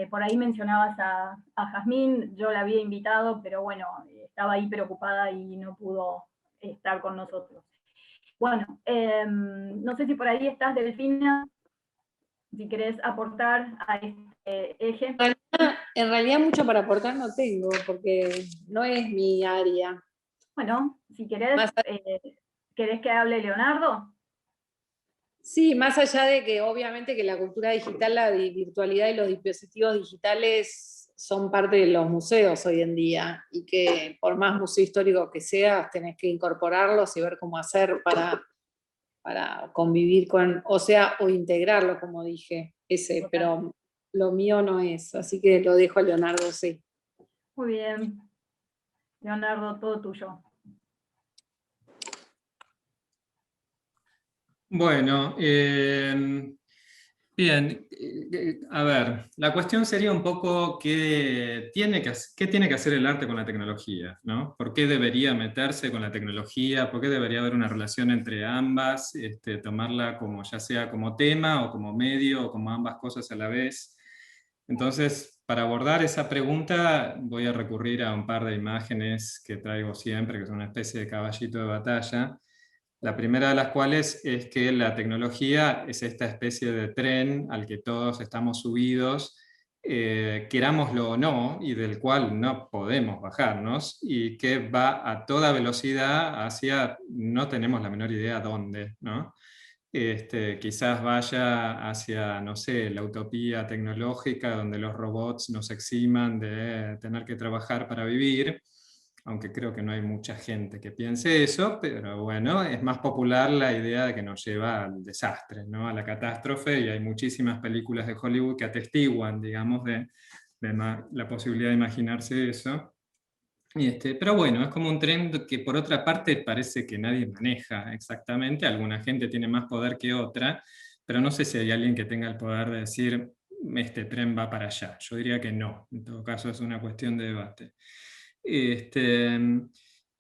Por ahí mencionabas a Jazmín, yo la había invitado, pero bueno, estaba ahí preocupada y no pudo estar con nosotros. Bueno, no sé si por ahí estás, Delfina, si querés aportar a este eje. En realidad mucho para aportar no tengo, porque no es mi área. Bueno, si querés, ¿querés que hable Leonardo? Sí, más allá de que obviamente que la cultura digital, la virtualidad y los dispositivos digitales son parte de los museos hoy en día, y que por más museo histórico que seas, tenés que incorporarlos y ver cómo hacer para convivir con, o integrarlo, como dije, pero lo mío no es, así que lo dejo a Leonardo, sí. Muy bien. Leonardo, todo tuyo. Bueno, bien, a ver, la cuestión sería un poco qué tiene que hacer el arte con la tecnología, ¿no? ¿Por qué debería meterse con la tecnología? ¿Por qué debería haber una relación entre ambas? Tomarla como ya sea como tema o como medio o como ambas cosas a la vez. Entonces, para abordar esa pregunta voy a recurrir a un par de imágenes que traigo siempre, que son una especie de caballito de batalla. La primera de las cuales es que la tecnología es esta especie de tren al que todos estamos subidos, querámoslo o no, y del cual no podemos bajarnos, y que va a toda velocidad hacia, no tenemos la menor idea dónde, ¿no? Quizás vaya hacia, no sé, la utopía tecnológica donde los robots nos eximan de tener que trabajar para vivir, aunque creo que no hay mucha gente que piense eso, pero bueno, es más popular la idea de que nos lleva al desastre, ¿no? A la catástrofe, y hay muchísimas películas de Hollywood que atestiguan, digamos, de la posibilidad de imaginarse eso. Pero bueno, es como un tren que por otra parte parece que nadie maneja exactamente, alguna gente tiene más poder que otra, pero no sé si hay alguien que tenga el poder de decir, este tren va para allá. Yo diría que no, en todo caso es una cuestión de debate.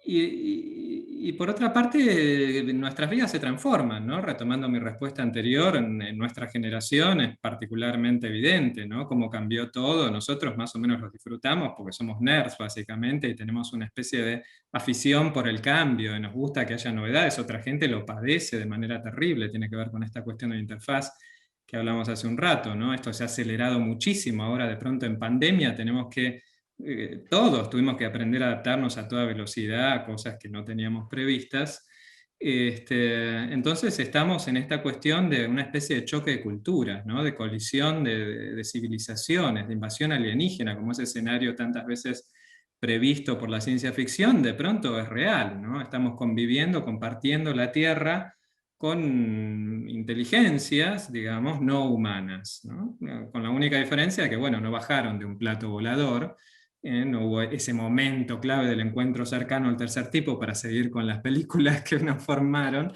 Y por otra parte, nuestras vidas se transforman, ¿no? Retomando mi respuesta anterior, en nuestra generación es particularmente evidente, ¿no? Cómo cambió todo. Nosotros más o menos lo disfrutamos porque somos nerds, básicamente, y tenemos una especie de afición por el cambio, y nos gusta que haya novedades. Otra gente lo padece de manera terrible, tiene que ver con esta cuestión de interfaz que hablamos hace un rato, ¿no? Esto se ha acelerado muchísimo. Ahora, de pronto, en pandemia tenemos que todos tuvimos que aprender a adaptarnos a toda velocidad, a cosas que no teníamos previstas. Entonces estamos en esta cuestión de una especie de choque de culturas, ¿no? De colisión de civilizaciones, de invasión alienígena, como ese escenario tantas veces previsto por la ciencia ficción, de pronto es real, ¿no? Estamos conviviendo, compartiendo la Tierra con inteligencias, digamos, no humanas, ¿no? Con la única diferencia de que, bueno, no bajaron de un plato volador, no hubo ese momento clave del encuentro cercano al tercer tipo para seguir con las películas que nos formaron,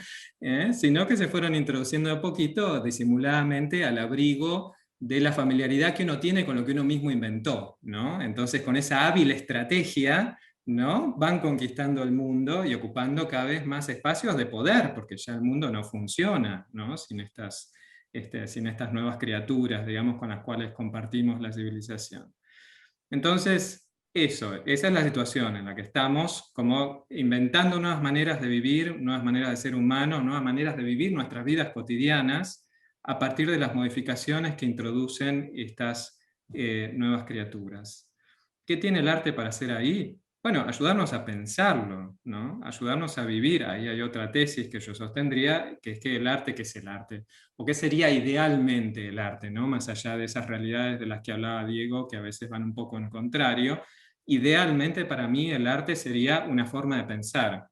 sino que se fueron introduciendo a poquito, disimuladamente, al abrigo de la familiaridad que uno tiene con lo que uno mismo inventó, ¿no? Entonces, con esa hábil estrategia, ¿no? Van conquistando el mundo y ocupando cada vez más espacios de poder, porque ya el mundo no funciona, ¿no? Sin estas nuevas criaturas, digamos, con las cuales compartimos la civilización. Entonces, esa es la situación en la que estamos, como inventando nuevas maneras de vivir, nuevas maneras de ser humano, nuevas maneras de vivir nuestras vidas cotidianas a partir de las modificaciones que introducen estas nuevas criaturas. ¿Qué tiene el arte para hacer ahí? Bueno, ayudarnos a pensarlo, ¿no? Ayudarnos a vivir. Ahí hay otra tesis que yo sostendría, que es que el arte, ¿qué es el arte? ¿O qué sería idealmente el arte, ¿no? Más allá de esas realidades de las que hablaba Diego, que a veces van un poco en contrario. Idealmente para mí el arte sería una forma de pensar.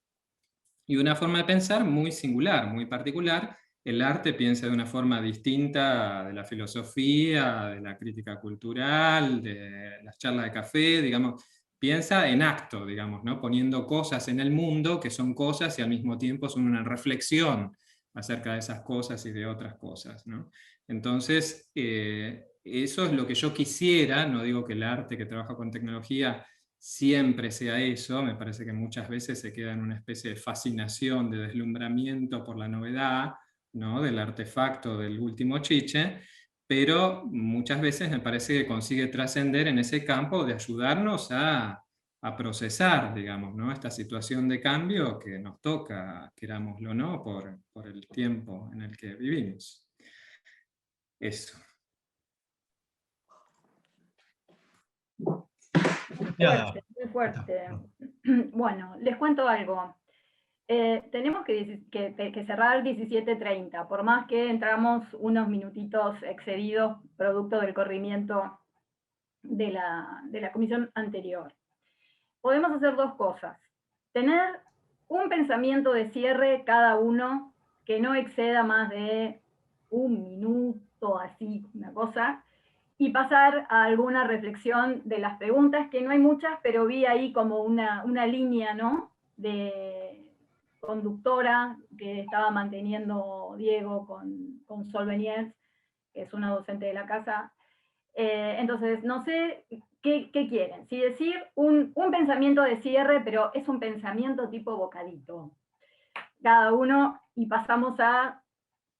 Y una forma de pensar muy singular, muy particular. El arte piensa de una forma distinta de la filosofía, de la crítica cultural, de las charlas de café, digamos, piensa en acto, digamos, ¿no? Poniendo cosas en el mundo que son cosas y al mismo tiempo son una reflexión acerca de esas cosas y de otras cosas, ¿no? Entonces, eso es lo que yo quisiera, no digo que el arte que trabaja con tecnología siempre sea eso, me parece que muchas veces se queda en una especie de fascinación, de deslumbramiento por la novedad, ¿no? Del artefacto del último chiche, pero muchas veces me parece que consigue trascender en ese campo de ayudarnos a procesar, digamos, ¿no? Esta situación de cambio que nos toca, querámoslo o no, por el tiempo en el que vivimos. Eso. Fuerte, muy fuerte. Bueno, les cuento algo. Tenemos que cerrar 17:30, por más que entramos unos minutitos excedidos, producto del corrimiento de la comisión anterior. Podemos hacer dos cosas. Tener un pensamiento de cierre cada uno que no exceda más de un minuto, así, una cosa, y pasar a alguna reflexión de las preguntas, que no hay muchas, pero vi ahí como una línea, ¿no? De conductora que estaba manteniendo Diego con Sol Beniers, que es una docente de la casa. Entonces, no sé qué quieren. Si decir un pensamiento de cierre, pero es un pensamiento tipo bocadito. Cada uno, y pasamos a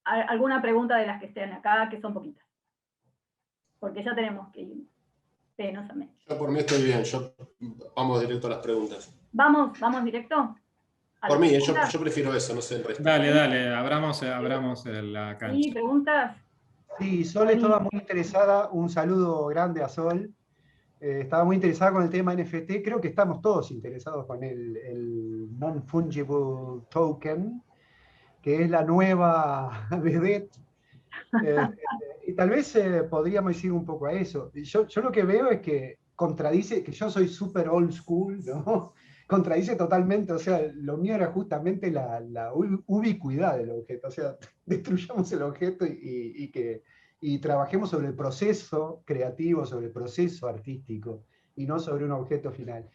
alguna pregunta de las que estén acá, que son poquitas. Porque ya tenemos que ir penosamente. Yo por mí estoy bien, vamos directo a las preguntas. ¿Vamos directo? Por mí, yo prefiero eso, no sé el resto. Dale, abramos la cancha. ¿Sí? ¿Preguntas? Sí, Sol estaba muy interesada, un saludo grande a Sol. Estaba muy interesada con el tema NFT, creo que estamos todos interesados con el Non-Fungible Token, que es la nueva vedette. Y tal vez podríamos decir un poco a eso. Yo lo que veo es que contradice, que yo soy súper old school, ¿no? Contradice totalmente, o sea, lo mío era justamente la ubicuidad del objeto, o sea, destruyamos el objeto y trabajemos sobre el proceso creativo, sobre el proceso artístico, y no sobre un objeto final.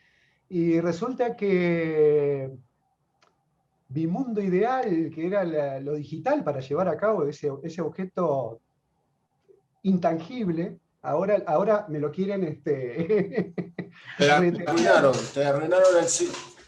Y resulta que mi mundo ideal, que era lo digital para llevar a cabo ese objeto intangible, ahora me lo quieren Te arruinaron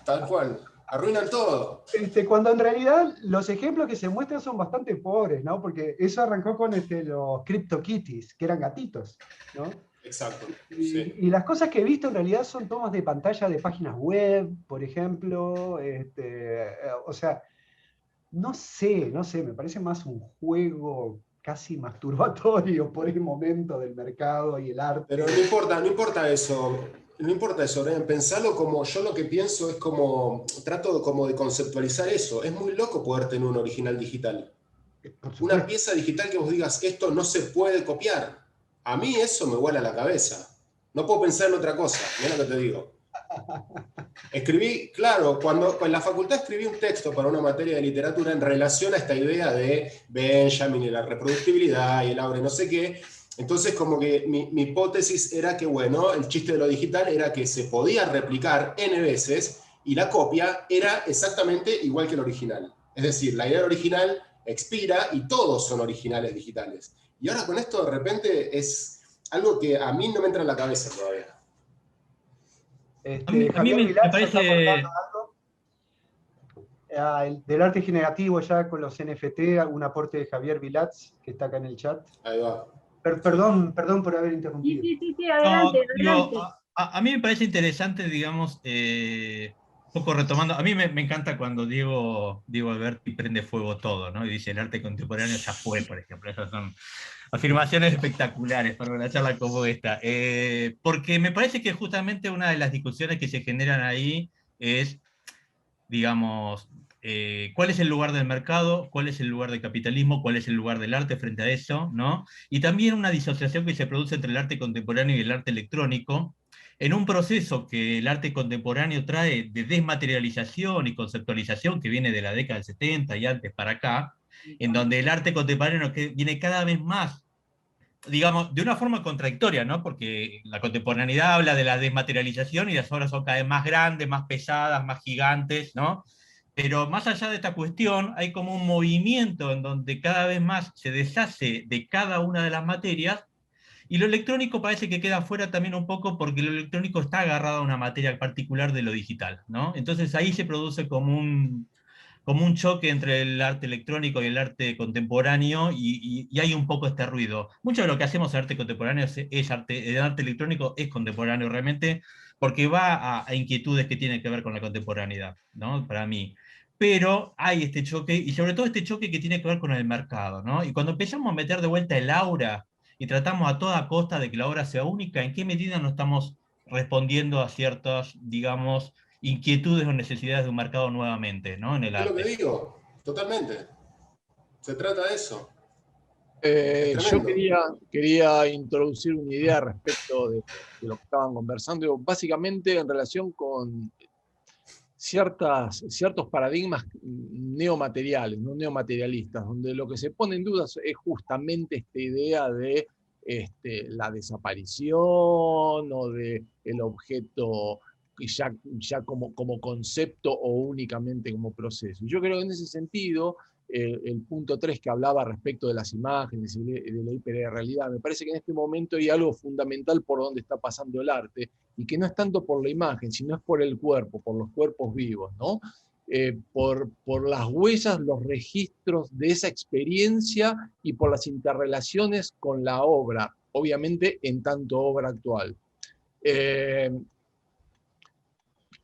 tal cual. Arruinan todo. Cuando en realidad los ejemplos que se muestran son bastante pobres, ¿no? Porque eso arrancó con los CryptoKitties, que eran gatitos, ¿no? Exacto. Sí. Y las cosas que he visto en realidad son tomas de pantalla de páginas web, por ejemplo. O sea, no sé, me parece más un juego casi masturbatorio por el momento del mercado y el arte. Pero no importa eso. No importa eso, Brian. Pensalo como yo lo que pienso es como, trato como de conceptualizar eso. Es muy loco poder tener un original digital. Una pieza digital que vos digas, esto no se puede copiar. A mí eso me vuela la cabeza. No puedo pensar en otra cosa, mira lo que te digo. Escribí, claro, cuando en la facultad escribí un texto para una materia de literatura en relación a esta idea de Benjamin y la reproductibilidad y el abre no sé qué. Entonces como que mi hipótesis era que, bueno, el chiste de lo digital era que se podía replicar n veces y la copia era exactamente igual que el original. Es decir, la idea original expira y todos son originales digitales. Y ahora con esto de repente es algo que a mí no me entra en la cabeza todavía. A mí me parece... Del arte generativo ya con los NFT, algún aporte de Javier Vilatz, que está acá en el chat. Ahí va. Perdón por haber interrumpido. Sí, adelante, adelante. A mí me parece interesante, digamos, un poco retomando, a mí me encanta cuando Diego Alberti prende fuego todo, ¿no? Y dice, el arte contemporáneo ya fue, por ejemplo. Esas son afirmaciones espectaculares para una charla como esta. Porque me parece que justamente una de las discusiones que se generan ahí es, digamos, cuál es el lugar del mercado, cuál es el lugar del capitalismo, cuál es el lugar del arte frente a eso, ¿no? Y también una disociación que se produce entre el arte contemporáneo y el arte electrónico, en un proceso que el arte contemporáneo trae de desmaterialización y conceptualización que viene de la década del 70 y antes para acá, en donde el arte contemporáneo viene cada vez más, digamos, de una forma contradictoria, ¿no? Porque la contemporaneidad habla de la desmaterialización y las obras son cada vez más grandes, más pesadas, más gigantes, ¿no? Pero más allá de esta cuestión, hay como un movimiento en donde cada vez más se deshace de cada una de las materias, y lo electrónico parece que queda fuera también un poco porque lo electrónico está agarrado a una materia particular de lo digital, ¿no? Entonces ahí se produce como un choque entre el arte electrónico y el arte contemporáneo, y hay un poco este ruido. Mucho de lo que hacemos en arte contemporáneo es arte, el arte electrónico es contemporáneo realmente, porque va a inquietudes que tienen que ver con la contemporaneidad, ¿no? Para mí. Pero hay este choque, y sobre todo este choque que tiene que ver con el mercado, ¿no? Y cuando empezamos a meter de vuelta el aura, y tratamos a toda costa de que la obra sea única, ¿en qué medida no estamos respondiendo a ciertas, digamos, inquietudes o necesidades de un mercado nuevamente, ¿no? En el arte. Es lo que digo, totalmente. Se trata de eso. Yo quería introducir una idea respecto de lo que estaban conversando, básicamente en relación con ciertos paradigmas neomateriales, no neomaterialistas, donde lo que se pone en duda es justamente esta idea de la desaparición o de el objeto ya como concepto o únicamente como proceso. Yo creo que en ese sentido, el punto 3 que hablaba respecto de las imágenes y de la hiperrealidad, me parece que en este momento hay algo fundamental por donde está pasando el arte, y que no es tanto por la imagen, sino es por el cuerpo, por los cuerpos vivos, ¿no? Por las huellas, los registros de esa experiencia y por las interrelaciones con la obra, obviamente en tanto obra actual.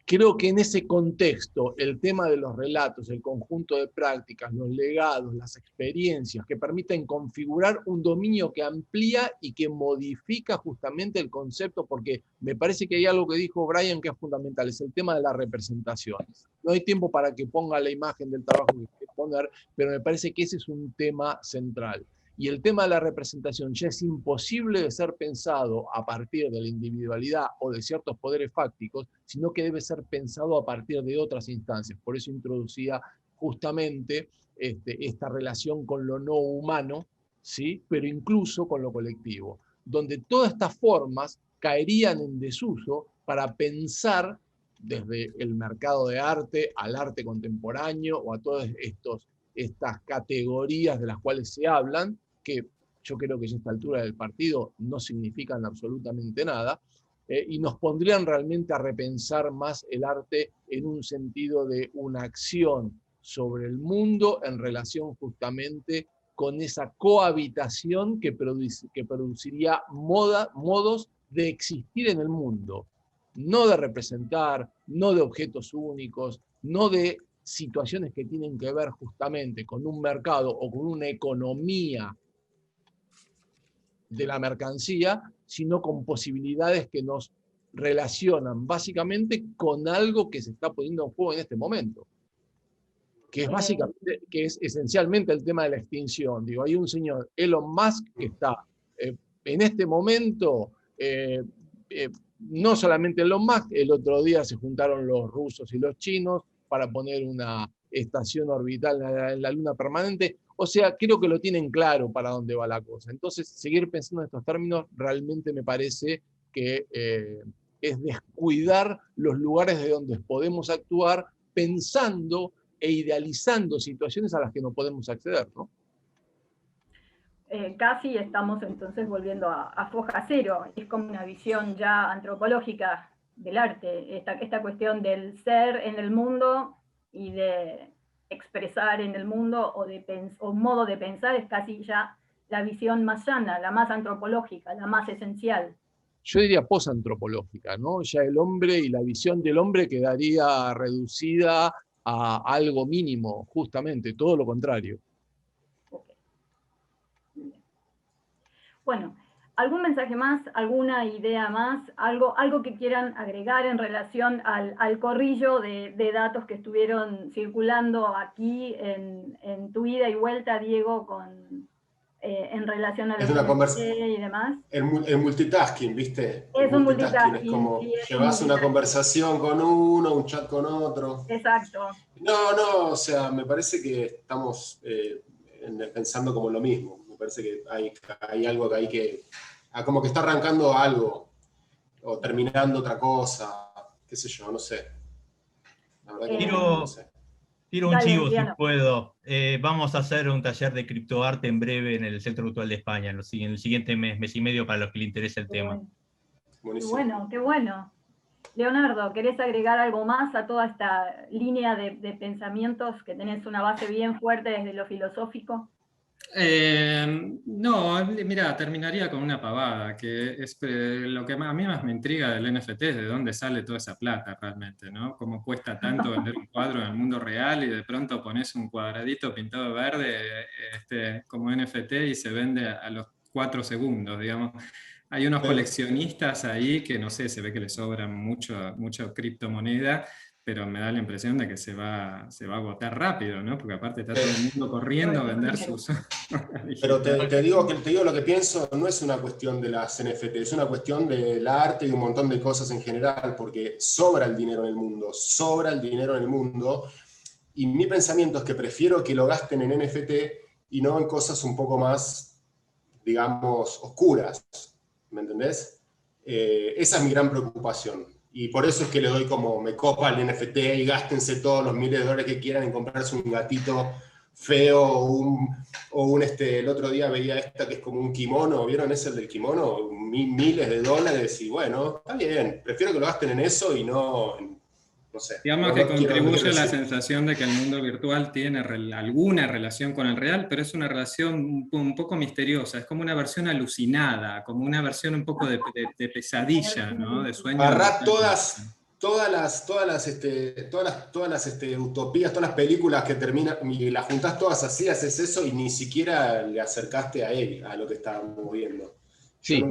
Creo que en ese contexto, el tema de los relatos, el conjunto de prácticas, los legados, las experiencias que permiten configurar un dominio que amplía y que modifica justamente el concepto, porque me parece que hay algo que dijo Brian que es fundamental, es el tema de la representación. No hay tiempo para que ponga la imagen del trabajo que quiere poner, pero me parece que ese es un tema central. Y el tema de la representación ya es imposible de ser pensado a partir de la individualidad o de ciertos poderes fácticos, sino que debe ser pensado a partir de otras instancias. Por eso introducía justamente esta relación con lo no humano, ¿sí? Pero incluso con lo colectivo, donde todas estas formas caerían en desuso para pensar desde el mercado de arte al arte contemporáneo o a todas estas categorías de las cuales se hablan, que yo creo que ya a esta altura del partido no significan absolutamente nada, y nos pondrían realmente a repensar más el arte en un sentido de una acción sobre el mundo en relación justamente con esa cohabitación que produciría modos de existir en el mundo, no de representar, no de objetos únicos, no de situaciones que tienen que ver justamente con un mercado o con una economía de la mercancía, sino con posibilidades que nos relacionan básicamente con algo que se está poniendo en juego en este momento, que es básicamente, que es esencialmente el tema de la extinción. Digo, hay un señor, Elon Musk, que está en este momento, no solamente Elon Musk, el otro día se juntaron los rusos y los chinos para poner una estación orbital en la Luna permanente. O sea, creo que lo tienen claro para dónde va la cosa. Entonces, seguir pensando en estos términos realmente me parece que es descuidar los lugares de donde podemos actuar pensando e idealizando situaciones a las que no podemos acceder, ¿no? Casi estamos entonces volviendo a foja cero. Es como una visión ya antropológica del arte, esta cuestión del ser en el mundo y de expresar en el mundo o modo de pensar es casi ya la visión más llana, la más antropológica, la más esencial. Yo diría posantropológica, ¿no? Ya el hombre y la visión del hombre quedaría reducida a algo mínimo, justamente, todo lo contrario. Okay. Bueno, ¿algún mensaje más, alguna idea más, algo que quieran agregar en relación al corrillo de datos que estuvieron circulando aquí en tu ida y vuelta, Diego, en relación a los NFT y demás? El multitasking, ¿viste? Es un multitasking. Es como sí, llevas una conversación con uno, un chat con otro. Exacto. No, o sea, me parece que estamos pensando como lo mismo. Me parece que hay algo que hay que... como que está arrancando algo, o terminando otra cosa, qué sé yo, no sé. La verdad que no sé. Tiro un Dale, chivo, si Emiliano. puedo. Vamos a hacer un taller de criptoarte en breve en el Centro Cultural de España, en el siguiente mes y medio, para los que les interese el tema. Bueno. Qué bueno. Leonardo, ¿querés agregar algo más a toda esta línea de pensamientos que tenés una base bien fuerte desde lo filosófico? No, mira, terminaría con una pavada, que es lo que a mí más me intriga del NFT es de dónde sale toda esa plata realmente, ¿no? Cómo cuesta tanto vender un cuadro en el mundo real y de pronto pones un cuadradito pintado verde como NFT y se vende a los 4 segundos, digamos. Hay unos coleccionistas ahí que, no sé, se ve que les sobran mucho criptomoneda, pero me da la impresión de que se va a agotar rápido, ¿no? Porque aparte está todo el mundo corriendo a vender sus... Pero te digo lo que pienso, no es una cuestión de las NFT, es una cuestión del arte y un montón de cosas en general, porque sobra el dinero en el mundo, y mi pensamiento es que prefiero que lo gasten en NFT y no en cosas un poco más, digamos, oscuras, ¿me entendés? Esa es mi gran preocupación. Y por eso es que le doy como me copa el NFT y gástense todos los miles de dólares que quieran en comprarse un gatito feo el otro día veía esta que es como un kimono, ¿vieron ese el del kimono? Miles de dólares y bueno, está bien, prefiero que lo gasten en eso y no sé. Digamos que contribuye a la sensación de que el mundo virtual tiene alguna relación con el real, pero es una relación un poco misteriosa, es como una versión alucinada, como una versión un poco de pesadilla, ¿no? De sueño. Agarrá todas las utopías, todas las películas que terminan, y las juntás todas así, haces eso y ni siquiera le acercaste a él, a lo que estábamos viendo. Sí,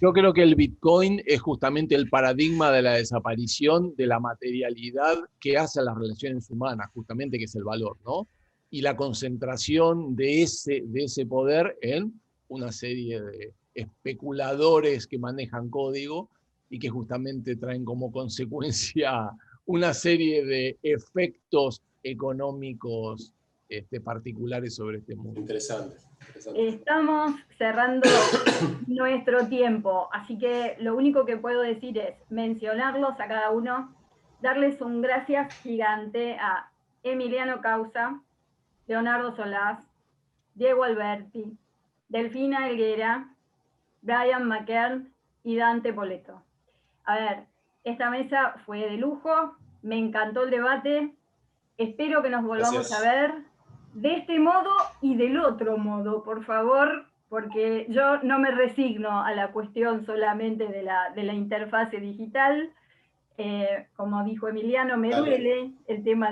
yo creo que el Bitcoin es justamente el paradigma de la desaparición de la materialidad que hace a las relaciones humanas, justamente, que es el valor, ¿no? Y la concentración de ese poder en una serie de especuladores que manejan código y que justamente traen como consecuencia una serie de efectos económicos particulares sobre este mundo. Interesante. Estamos cerrando nuestro tiempo, así que lo único que puedo decir es mencionarlos a cada uno darles un gracias gigante a Emiliano Causa, Leonardo Solás, Diego Alberti, Delfina Helguera, Brian McKern y Dante Poletto. A ver, esta mesa fue de lujo, me encantó el debate, espero que nos volvamos a ver de este modo y del otro modo, por favor, porque yo no me resigno a la cuestión solamente de la interfase digital. Como dijo Emiliano, me duele el tema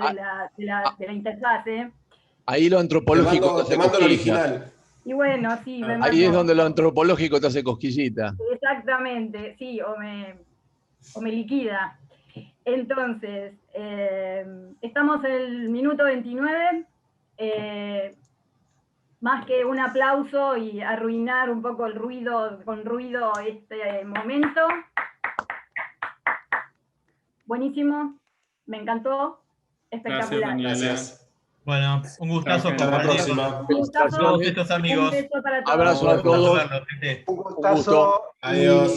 de la interfase. Ahí lo antropológico te mando el original. Y bueno, sí. Ahí es donde lo antropológico te hace cosquillita. Exactamente, sí, o me liquida. Entonces, estamos en el minuto 29. Más que un aplauso y arruinar un poco el ruido, con ruido este momento. Buenísimo, me encantó, espectacular. Gracias. Bueno, un gustazo. Hasta la próxima. Un gustazo. Todos estos amigos. Un beso para todos. Abrazo a todos. Un gustazo. Adiós.